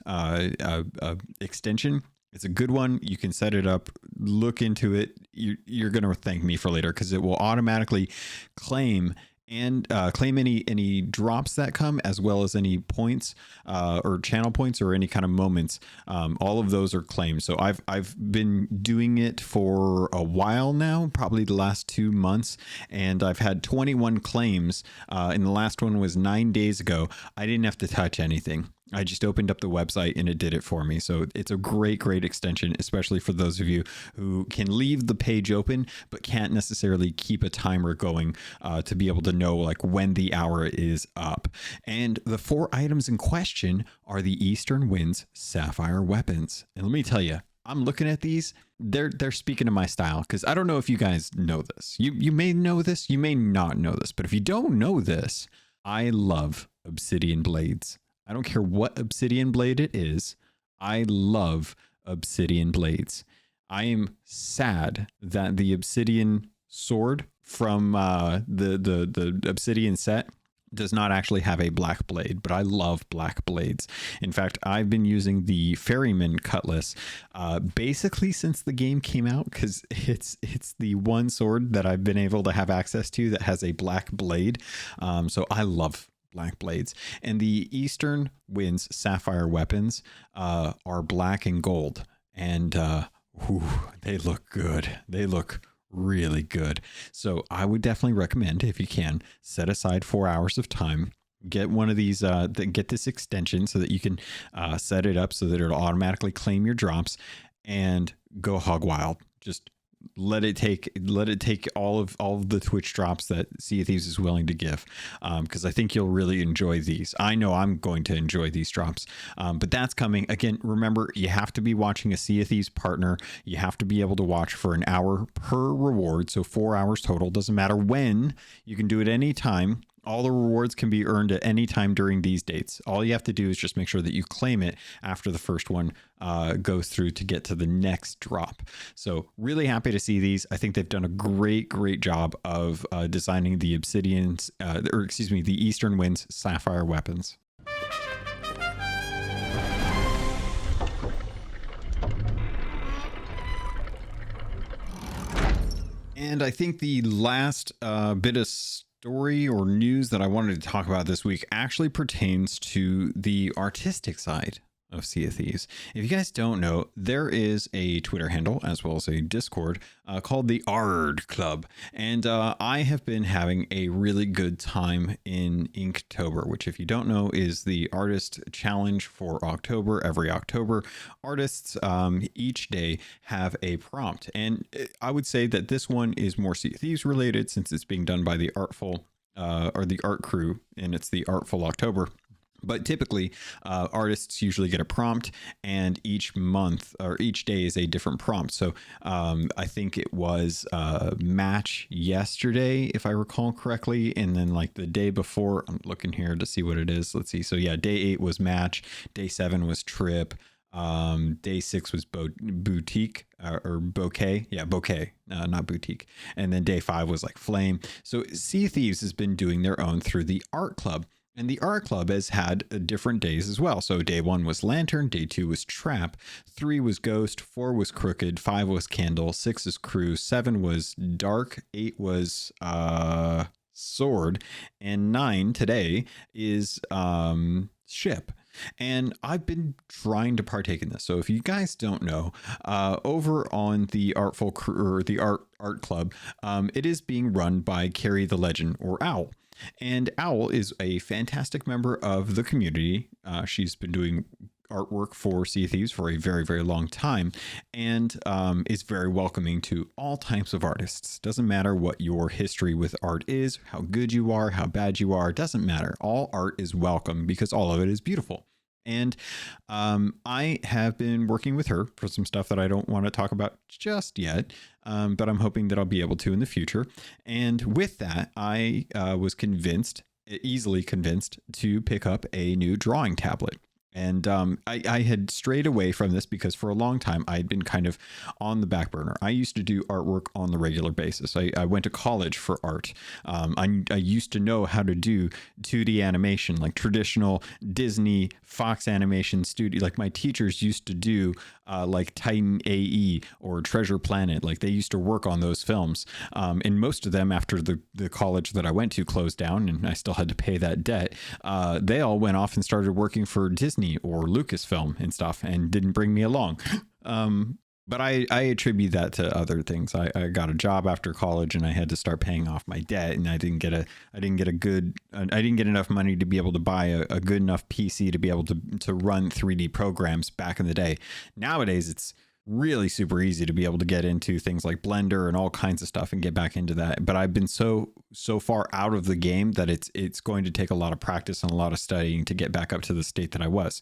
extension. It's a good one. You can set it up, look into it. You're going to thank me for later, because it will automatically claim any drops that come, as well as any points or channel points or any kind of moments. All of those are claimed. So I've been doing it for a while now, probably the last 2 months, and I've had 21 claims. And the last one was 9 days ago. I didn't have to touch anything. I just opened up the website and it did it for me. So it's a great extension, especially for those of you who can leave the page open but can't necessarily keep a timer going to be able to know like when the hour is up. And the 4 items in question are the Eastern Winds Sapphire weapons. And let me tell you, I'm looking at these. They're speaking to my style, because I don't know if you guys know this. You may know this, you may not know this, but if you don't know this, I love obsidian blades. I don't care what obsidian blade it is. I love obsidian blades. I am sad that the obsidian sword from the obsidian set does not actually have a black blade, but I love black blades. In fact, I've been using the Ferryman cutlass basically since the game came out, because it's the one sword that I've been able to have access to that has a black blade. So I love black blades. And the Eastern Winds Sapphire weapons are black and gold, and they look good. They look really good. So I would definitely recommend, if you can, set aside 4 hours of time, get one of these, get this extension so that you can set it up so that it'll automatically claim your drops, and go hog wild. Just let it take all of the Twitch drops that Sea of Thieves is willing to give, because I think you'll really enjoy these. I know I'm going to enjoy these drops, but that's coming. Again, remember, you have to be watching a Sea of Thieves partner. You have to be able to watch for an hour per reward, so 4 hours total. Doesn't matter when. You can do it anytime. All the rewards can be earned at any time during these dates. All you have to do is just make sure that you claim it after the first one goes through to get to the next drop. So really happy to see these. I think they've done a great job of designing the the Eastern Winds Sapphire weapons. And I think the last bit of story or news that I wanted to talk about this week actually pertains to the artistic side of Sea of Thieves. If you guys don't know, there is a Twitter handle as well as a Discord called the Ard Club, and I have been having a really good time in Inktober, which, if you don't know, is the artist challenge for October. Every October, artists each day have a prompt, and I would say that this one is more Sea of Thieves related, since it's being done by the Artful or the Art Crew, and it's the Artful October. But typically, artists usually get a prompt, and each month or each day is a different prompt. So I think it was match yesterday, if I recall correctly. And then like the day before, I'm looking here to see what it is. Let's see. So yeah, day 8 was match. Day 7 was trip. Day 6 was boutique or bouquet. Yeah, bouquet, not boutique. And then day 5 was like flame. So Sea of Thieves has been doing their own through the Art Club. And the Art Club has had different days as well. So day 1 was Lantern, day 2 was Trap, 3 was Ghost, 4 was Crooked, 5 was Candle, 6 is Crew, 7 was Dark, 8 was Sword, and 9 today is Ship. And I've been trying to partake in this. So if you guys don't know, over on the Artful Crew, or the Art Club, it is being run by Carrie the Legend, or Owl. And Owl is a fantastic member of the community. She's been doing artwork for Sea of Thieves for a very long time, and is very welcoming to all types of artists. Doesn't matter what your history with art is, how good you are, how bad you are, doesn't matter. All art is welcome because all of it is beautiful. And I have been working with her for some stuff that I don't want to talk about just yet, but I'm hoping that I'll be able to in the future. And with that, I was easily convinced to pick up a new drawing tablet. And I had strayed away from this because for a long time I had been kind of on the back burner. I used to do artwork on the regular basis. I went to college for art. I used to know how to do 2D animation, like traditional Disney, Fox animation studio. Like my teachers used to do like Titan AE or Treasure Planet. Like they used to work on those films. And most of them, after the college that I went to closed down and I still had to pay that debt, they all went off and started working for Disney or Lucasfilm and stuff, and didn't bring me along. But I attribute that to other things. I got a job after college and I had to start paying off my debt, and I didn't get enough money to be able to buy a good enough PC to be able to run 3D programs back in the day. Nowadays, it's really super easy to be able to get into things like Blender and all kinds of stuff and get back into that. But I've been so far out of the game that it's going to take a lot of practice and a lot of studying to get back up to the state that I was.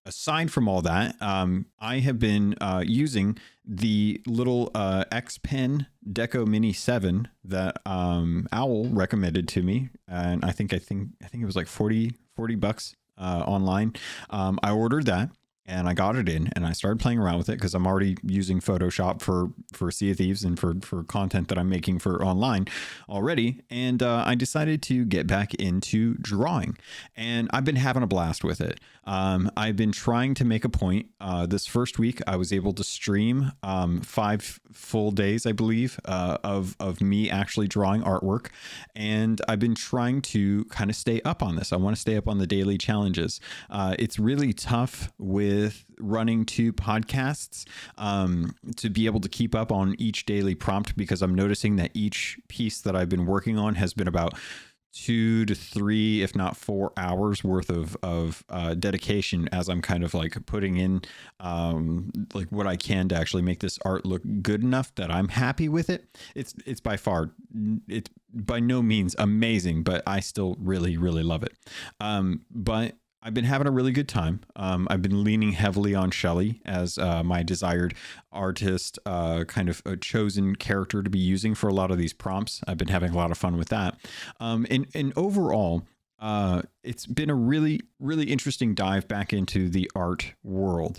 Aside from all that, I have been using the little X Pen Deco Mini 7 that Owl recommended to me, and I think it was like $40 online. I ordered that. and I got it in and I started playing around with it because I'm already using Photoshop for Sea of Thieves and for content that I'm making for online already. And I decided to get back into drawing, and I've been having a blast with it. I've been trying to make a point. This first week, I was able to stream 5 full days, I believe, of me actually drawing artwork. And I've been trying to kind of stay up on this. I want to stay up on the daily challenges. It's really tough with running 2 podcasts to be able to keep up on each daily prompt, because I'm noticing that each piece that I've been working on has been about 2 to 3, if not 4 hours worth of dedication, as I'm kind of like putting in like what I can to actually make this art look good enough that I'm happy with it. It's by far, it's by no means amazing, but I still really, really love it. But I've been having a really good time. I've been leaning heavily on Shelley as my desired artist, kind of a chosen character to be using for a lot of these prompts. I've been having a lot of fun with that. And overall, it's been a really, really interesting dive back into the art world,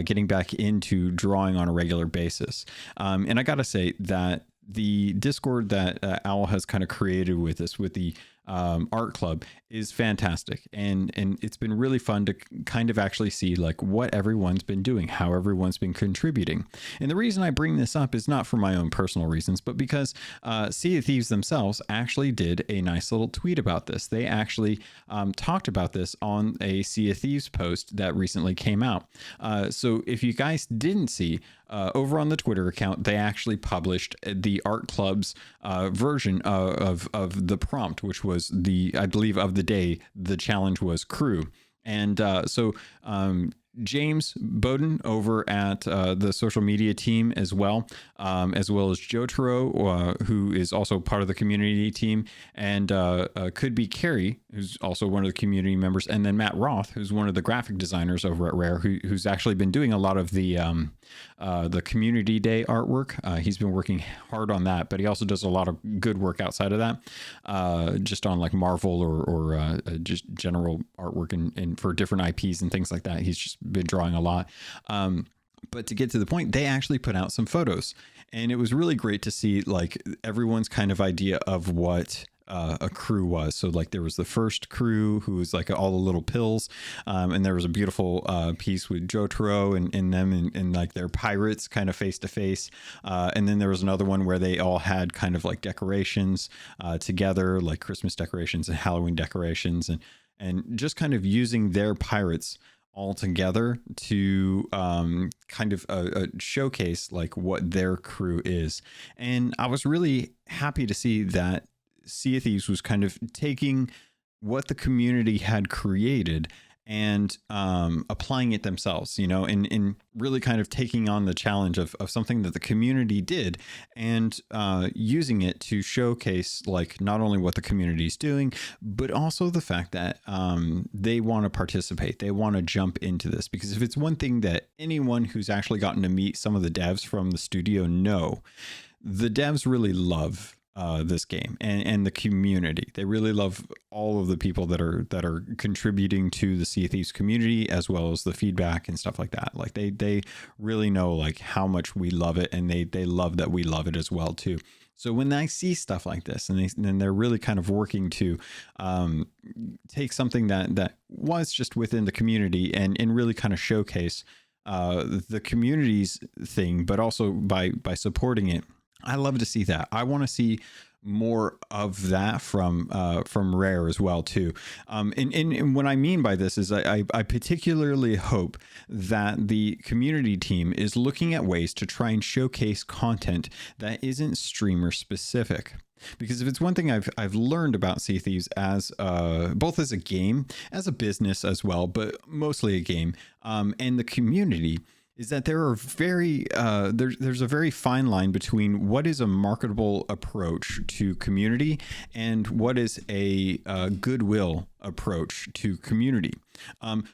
getting back into drawing on a regular basis. And I got to say that the Discord that Owl has kind of created with this, with the art club, is fantastic, and it's been really fun to kind of actually see like what everyone's been doing, how everyone's been contributing. And the reason I bring this up is not for my own personal reasons, but because Sea of Thieves themselves actually did a nice little tweet about this. They actually talked about this on a Sea of Thieves post that recently came out. So if you guys didn't see, over on the Twitter account, they actually published the art club's version of the prompt, which was I believe of the day, the challenge was crew. And so James Bowden over at the social media team as well as Jotaro, who is also part of the community team, and Could Be Carrie, who's also one of the community members, and then Matt Roth, who's one of the graphic designers over at Rare, who's actually been doing a lot of the community day artwork. He's been working hard on that, but he also does a lot of good work outside of that, just on like Marvel or just general artwork and for different IPs and things like that. He's just been drawing a lot. But to get to the point, they actually put out some photos, and it was really great to see like everyone's kind of idea of what a crew was. So like there was the first crew who was like all the little pills, and there was a beautiful piece with Jotaro and them and like their pirates kind of face to face, and then there was another one where they all had kind of like decorations together, like Christmas decorations and Halloween decorations, and just kind of using their pirates all together to kind of showcase like what their crew is. And I was really happy to see that Sea of Thieves was kind of taking what the community had created and applying it themselves, you know, and really kind of taking on the challenge of something that the community did, and using it to showcase like not only what the community is doing, but also the fact that they want to participate. They want to jump into this, because if it's one thing that anyone who's actually gotten to meet some of the devs from the studio know, the devs really love this game and the community. They really love all of the people that are contributing to the Sea of Thieves community, as well as the feedback and stuff like that. Like they really know like how much we love it, and they love that we love it as well too. So when I see stuff like this, and they're really kind of working to take something that was just within the community and really kind of showcase the community's thing, but also by supporting it, I love to see that. I want to see more of that from Rare as well too. And what I mean by this is I particularly hope that the community team is looking at ways to try and showcase content that isn't streamer specific. Because if it's one thing I've learned about Sea of Thieves as both as a game, as a business as well, but mostly a game, and the community, is that there are there's a very fine line between what is a marketable approach to community and what is a goodwill approach to community.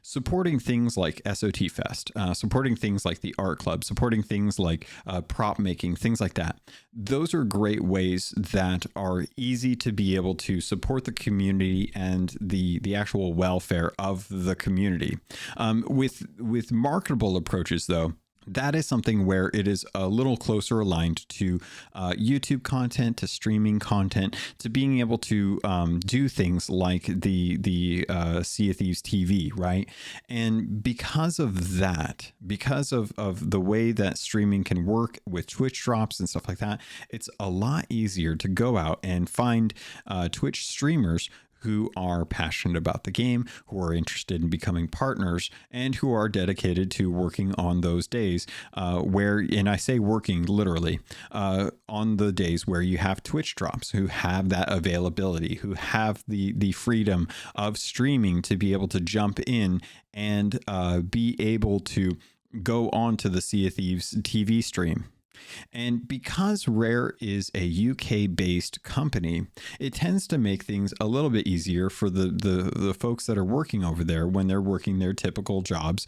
Supporting things like SOT Fest, supporting things like the Art Club, supporting things like prop making, things like that. Those are great ways that are easy to be able to support the community and the actual welfare of the community. With marketable approaches, though, that is something where it is a little closer aligned to YouTube content, to streaming content, to being able to do things like the Sea of Thieves TV, right? And because of that, because of the way that streaming can work with Twitch drops and stuff like that, it's a lot easier to go out and find Twitch streamers who are passionate about the game, who are interested in becoming partners, and who are dedicated to working on those days and I say working literally, on the days where you have Twitch drops, who have that availability, who have the freedom of streaming to be able to jump in and be able to go on to the Sea of Thieves TV stream. And because Rare is a UK-based company, it tends to make things a little bit easier for the folks that are working over there when they're working their typical jobs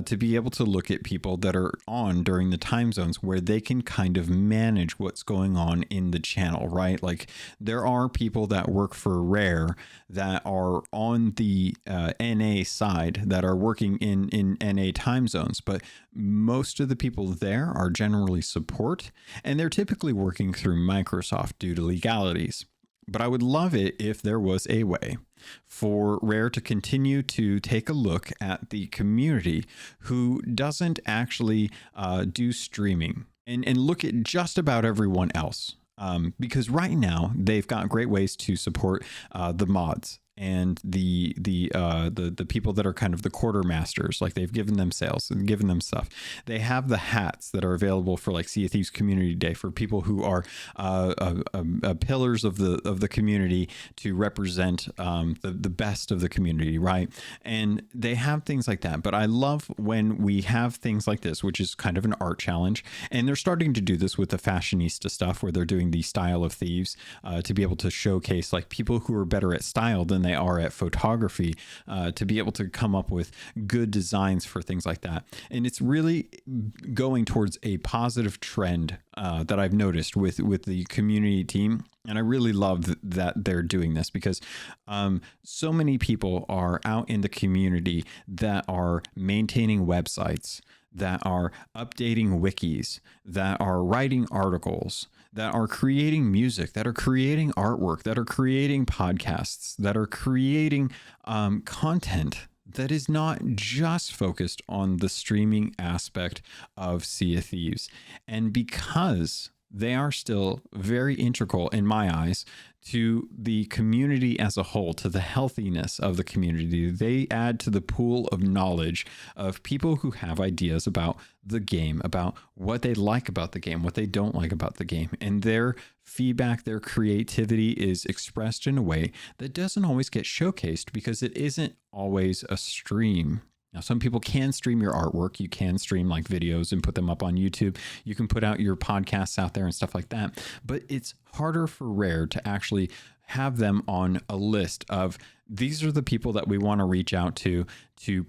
to be able to look at people that are on during the time zones where they can kind of manage what's going on in the channel, right? Like there are people that work for Rare that are on the NA side that are working in NA time zones, but most of the people there are generally support, and they're typically working through Microsoft due to legalities. But I would love it if there was a way for Rare to continue to take a look at the community who doesn't actually do streaming and look at just about everyone else. Because right now they've got great ways to support the mods and the people that are kind of the quartermasters. Like they've given them sales and given them stuff. They have the hats that are available for like Sea of Thieves Community Day for people who are pillars of the community to represent the best of the community, right? And they have things like that. But I love when we have things like this, which is kind of an art challenge. And they're starting to do this with the fashionista stuff where they're doing the style of thieves to be able to showcase like people who are better at style than they are at photography, to be able to come up with good designs for things like that. And it's really going towards a positive trend that I've noticed with the community team. And I really love that they're doing this because so many people are out in the community that are maintaining websites, that are updating wikis, that are writing articles, that are creating music, that are creating artwork, that are creating podcasts, that are creating content that is not just focused on the streaming aspect of Sea of Thieves. And because they are still very integral in my eyes to the community as a whole, to the healthiness of the community, they add to the pool of knowledge of people who have ideas about the game, about what they like about the game, what they don't like about the game. And their feedback, their creativity is expressed in a way that doesn't always get showcased because it isn't always a stream. Now, some people can stream your artwork. You can stream like videos and put them up on YouTube. You can put out your podcasts out there and stuff like that. But it's harder for Rare to actually have them on a list of these are the people that we want to reach out to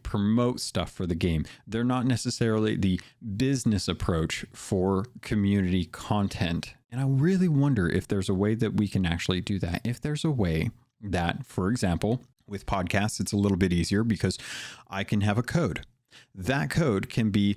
promote stuff for the game. They're not necessarily the business approach for community content. And I really wonder if there's a way that we can actually do that. If there's a way that, for example, with podcasts, it's a little bit easier because I can have a code. That code can be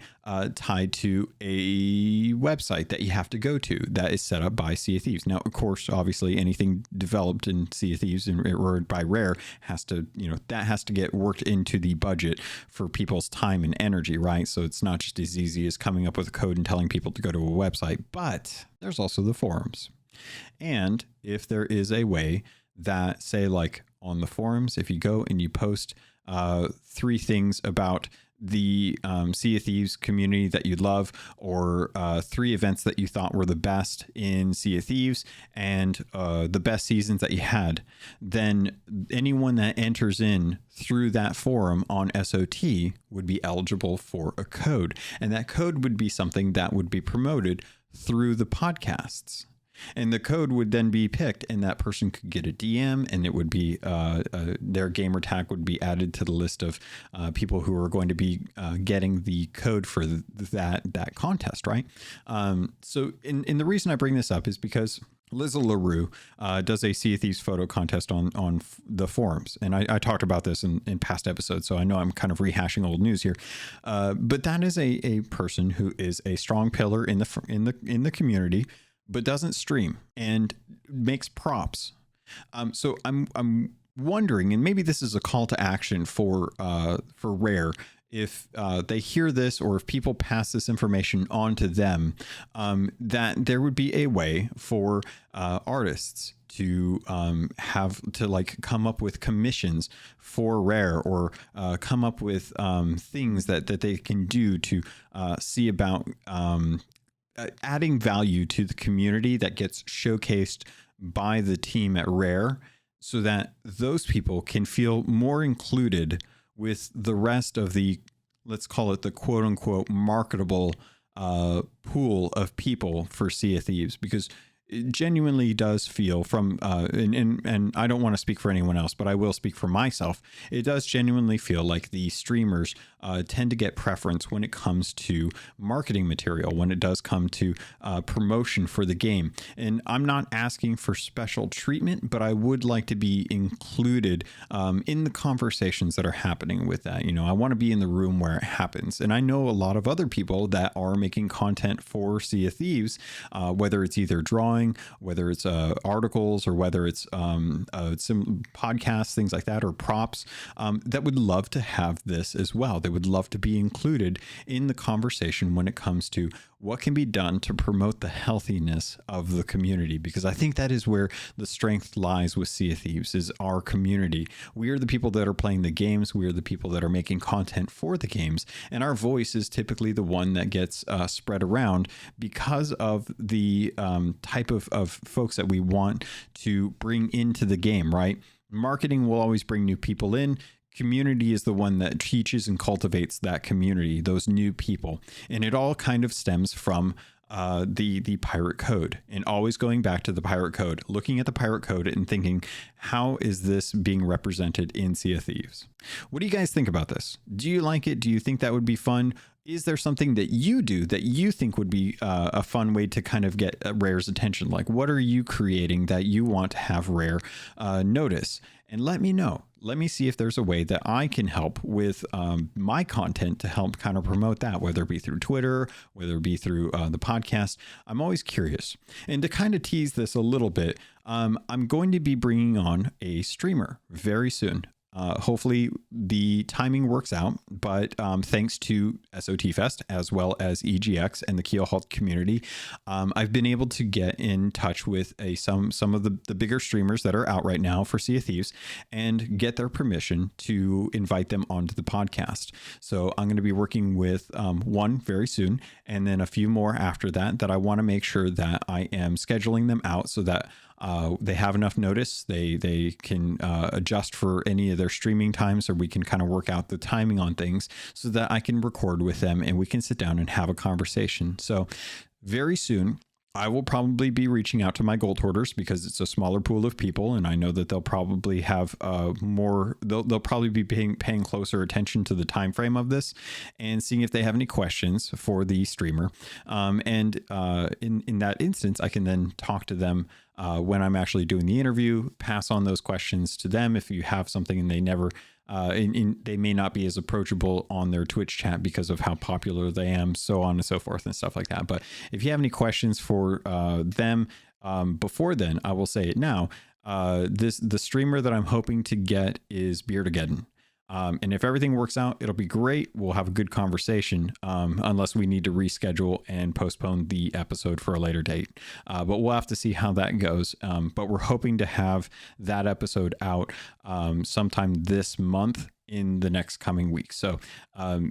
tied to a website that you have to go to that is set up by Sea of Thieves. Now, of course, obviously anything developed in Sea of Thieves or by Rare has to, that has to get worked into the budget for people's time and energy, right? So it's not just as easy as coming up with a code and telling people to go to a website, but there's also the forums. And if there is a way that, say, like on the forums, if you go and you post 3 things about the Sea of Thieves community that you love, or 3 events that you thought were the best in Sea of Thieves and the best seasons that you had, then anyone that enters in through that forum on SOT would be eligible for a code. And that code would be something that would be promoted through the podcasts. And the code would then be picked, and that person could get a DM, and it would be their gamer tag would be added to the list of people who are going to be getting the code for that contest, right? So in the reason I bring this up is because Liz LaRue does a Sea of Thieves photo contest on the forums. And I talked about this in past episodes, so I know I'm kind of rehashing old news here. But that is a person who is a strong pillar in the community, but doesn't stream and makes props. So I'm wondering, and maybe this is a call to action for Rare, if they hear this or if people pass this information on to them, that there would be a way for artists to come up with commissions for Rare, or come up with things that they can do to see about adding value to the community that gets showcased by the team at Rare, so that those people can feel more included with the rest of the, let's call it the quote unquote marketable pool of people for Sea of Thieves, because it genuinely does feel from, and I don't want to speak for anyone else, but I will speak for myself. It does genuinely feel like the streamers tend to get preference when it comes to marketing material, when it does come to promotion for the game. And I'm not asking for special treatment, but I would like to be included in the conversations that are happening with that. I want to be in the room where it happens. And I know a lot of other people that are making content for Sea of Thieves, whether it's either drawing, whether it's articles, or whether it's some podcasts, things like that, or props, that would love to have this as well. They would love to be included in the conversation when it comes to what can be done to promote the healthiness of the community, because I think that is where the strength lies with Sea of Thieves, is our community. We are the people that are playing the games. We are the people that are making content for the games, and our voice is typically the one that gets spread around because of the type of folks that we want to bring into the game, right? Marketing will always bring new people in. Community is the one that teaches and cultivates that community, those new people. And it all kind of stems from the pirate code, and always going back to the pirate code, looking at the pirate code and thinking, how is this being represented in Sea of Thieves? What do you guys think about this? Do you like it? Do you think that would be fun? Is there something that you do that you think would be a fun way to kind of get Rare's attention? Like, what are you creating that you want to have Rare notice? And let me know. Let me see if there's a way that I can help with my content to help kind of promote that, whether it be through Twitter, whether it be through the podcast. I'm always curious. And to kind of tease this a little bit, I'm going to be bringing on a streamer very soon. Hopefully the timing works out, but thanks to SOT Fest as well as EGX and the Keelhauled community, I've been able to get in touch with some of the bigger streamers that are out right now for Sea of Thieves and get their permission to invite them onto the podcast. So I'm going to be working with one very soon, and then a few more after that I want to make sure that I am scheduling them out so that they have enough notice. They can adjust for any of their streaming times, or we can kind of work out the timing on things so that I can record with them and we can sit down and have a conversation. So very soon, I will probably be reaching out to my gold hoarders, because it's a smaller pool of people, and I know that they'll probably have they'll probably be paying closer attention to the time frame of this and seeing if they have any questions for the streamer. And in that instance, I can then talk to them when I'm actually doing the interview, pass on those questions to them if you have something and they never they may not be as approachable on their Twitch chat because of how popular they am, so on and so forth and stuff like that. But if you have any questions for them before then, I will say it now. The streamer that I'm hoping to get is Beardageddon. And if everything works out, it'll be great. We'll have a good conversation, unless we need to reschedule and postpone the episode for a later date. But we'll have to see how that goes. But we're hoping to have that episode out sometime this month, in the next coming weeks. So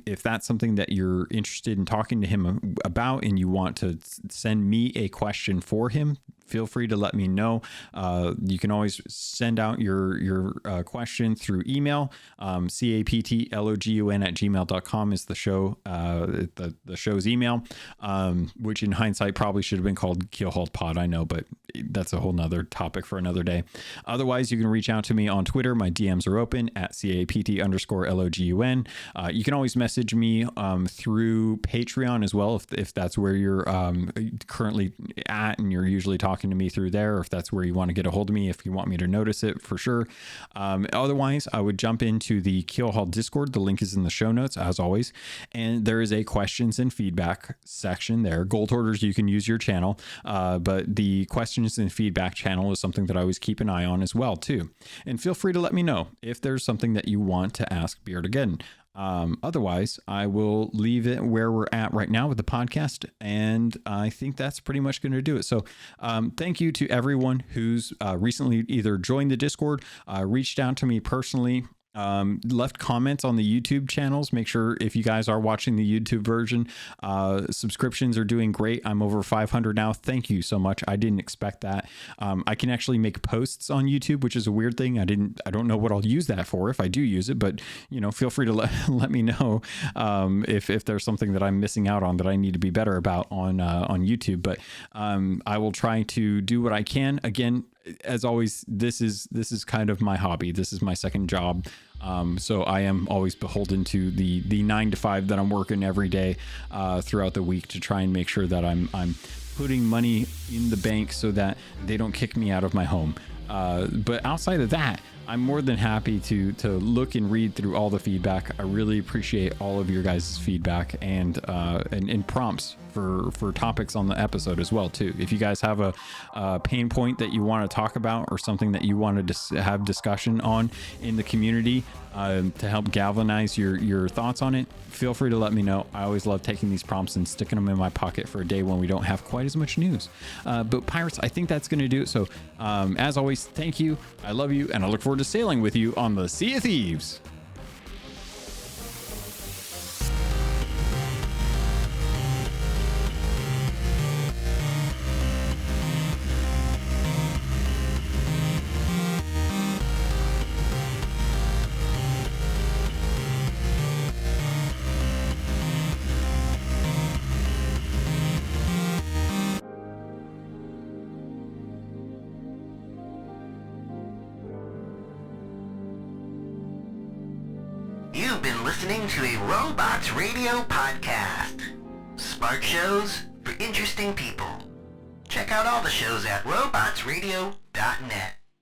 if that's something that you're interested in talking to him about and you want to send me a question for him, feel free to let me know. You can always send out your question through email. CaptainLogun@gmail.com is the show, the show's email, which in hindsight probably should have been called Keelhauled Pod. I know, but that's a whole nother topic for another day. Otherwise, you can reach out to me on Twitter. My DMs are open at CAPT_LOGUN. You can always message me through Patreon as well, if that's where you're currently at and you're usually talking to me through there, or if that's where you want to get a hold of me, if you want me to notice it, for sure. Otherwise, I would jump into the Keelhauled Discord. The link is in the show notes, as always. And there is a questions and feedback section there. Gold hoarders, you can use your channel, but the questions and feedback channel is something that I always keep an eye on as well, too. And feel free to let me know if there's something that you want to ask Beard again. Otherwise, I will leave it where we're at right now with the podcast, and I think that's pretty much going to do it. So thank you to everyone who's recently either joined the Discord, reached out to me personally, left comments on the YouTube channels. Make sure, if you guys are watching the YouTube version, subscriptions are doing great. I'm over 500 now. Thank you so much. I didn't expect that. I can actually make posts on YouTube, which is a weird thing. I don't know what I'll use that for if I do use it, but feel free to let me know if there's something that I'm missing out on that I need to be better about on YouTube. But I will try to do what I can. Again, as always, this is kind of my hobby. This is my second job. So I am always beholden to the 9 to 5 that I'm working every day throughout the week to try and make sure that I'm putting money in the bank so that they don't kick me out of my home. But outside of that, I'm more than happy to look and read through all the feedback. I really appreciate all of your guys' feedback and prompts for topics on the episode as well, too. If you guys have a pain point that you want to talk about, or something that you wanted to have discussion on in the community to help galvanize your thoughts on it, feel free to let me know. I always love taking these prompts and sticking them in my pocket for a day when we don't have quite as much news. But Pirates, I think that's going to do it. So as always, thank you. I love you, and I look forward to sailing with you on the Sea of Thieves. You've been listening to a Robots Radio podcast. Smart shows for interesting people. Check out all the shows at robotsradio.net.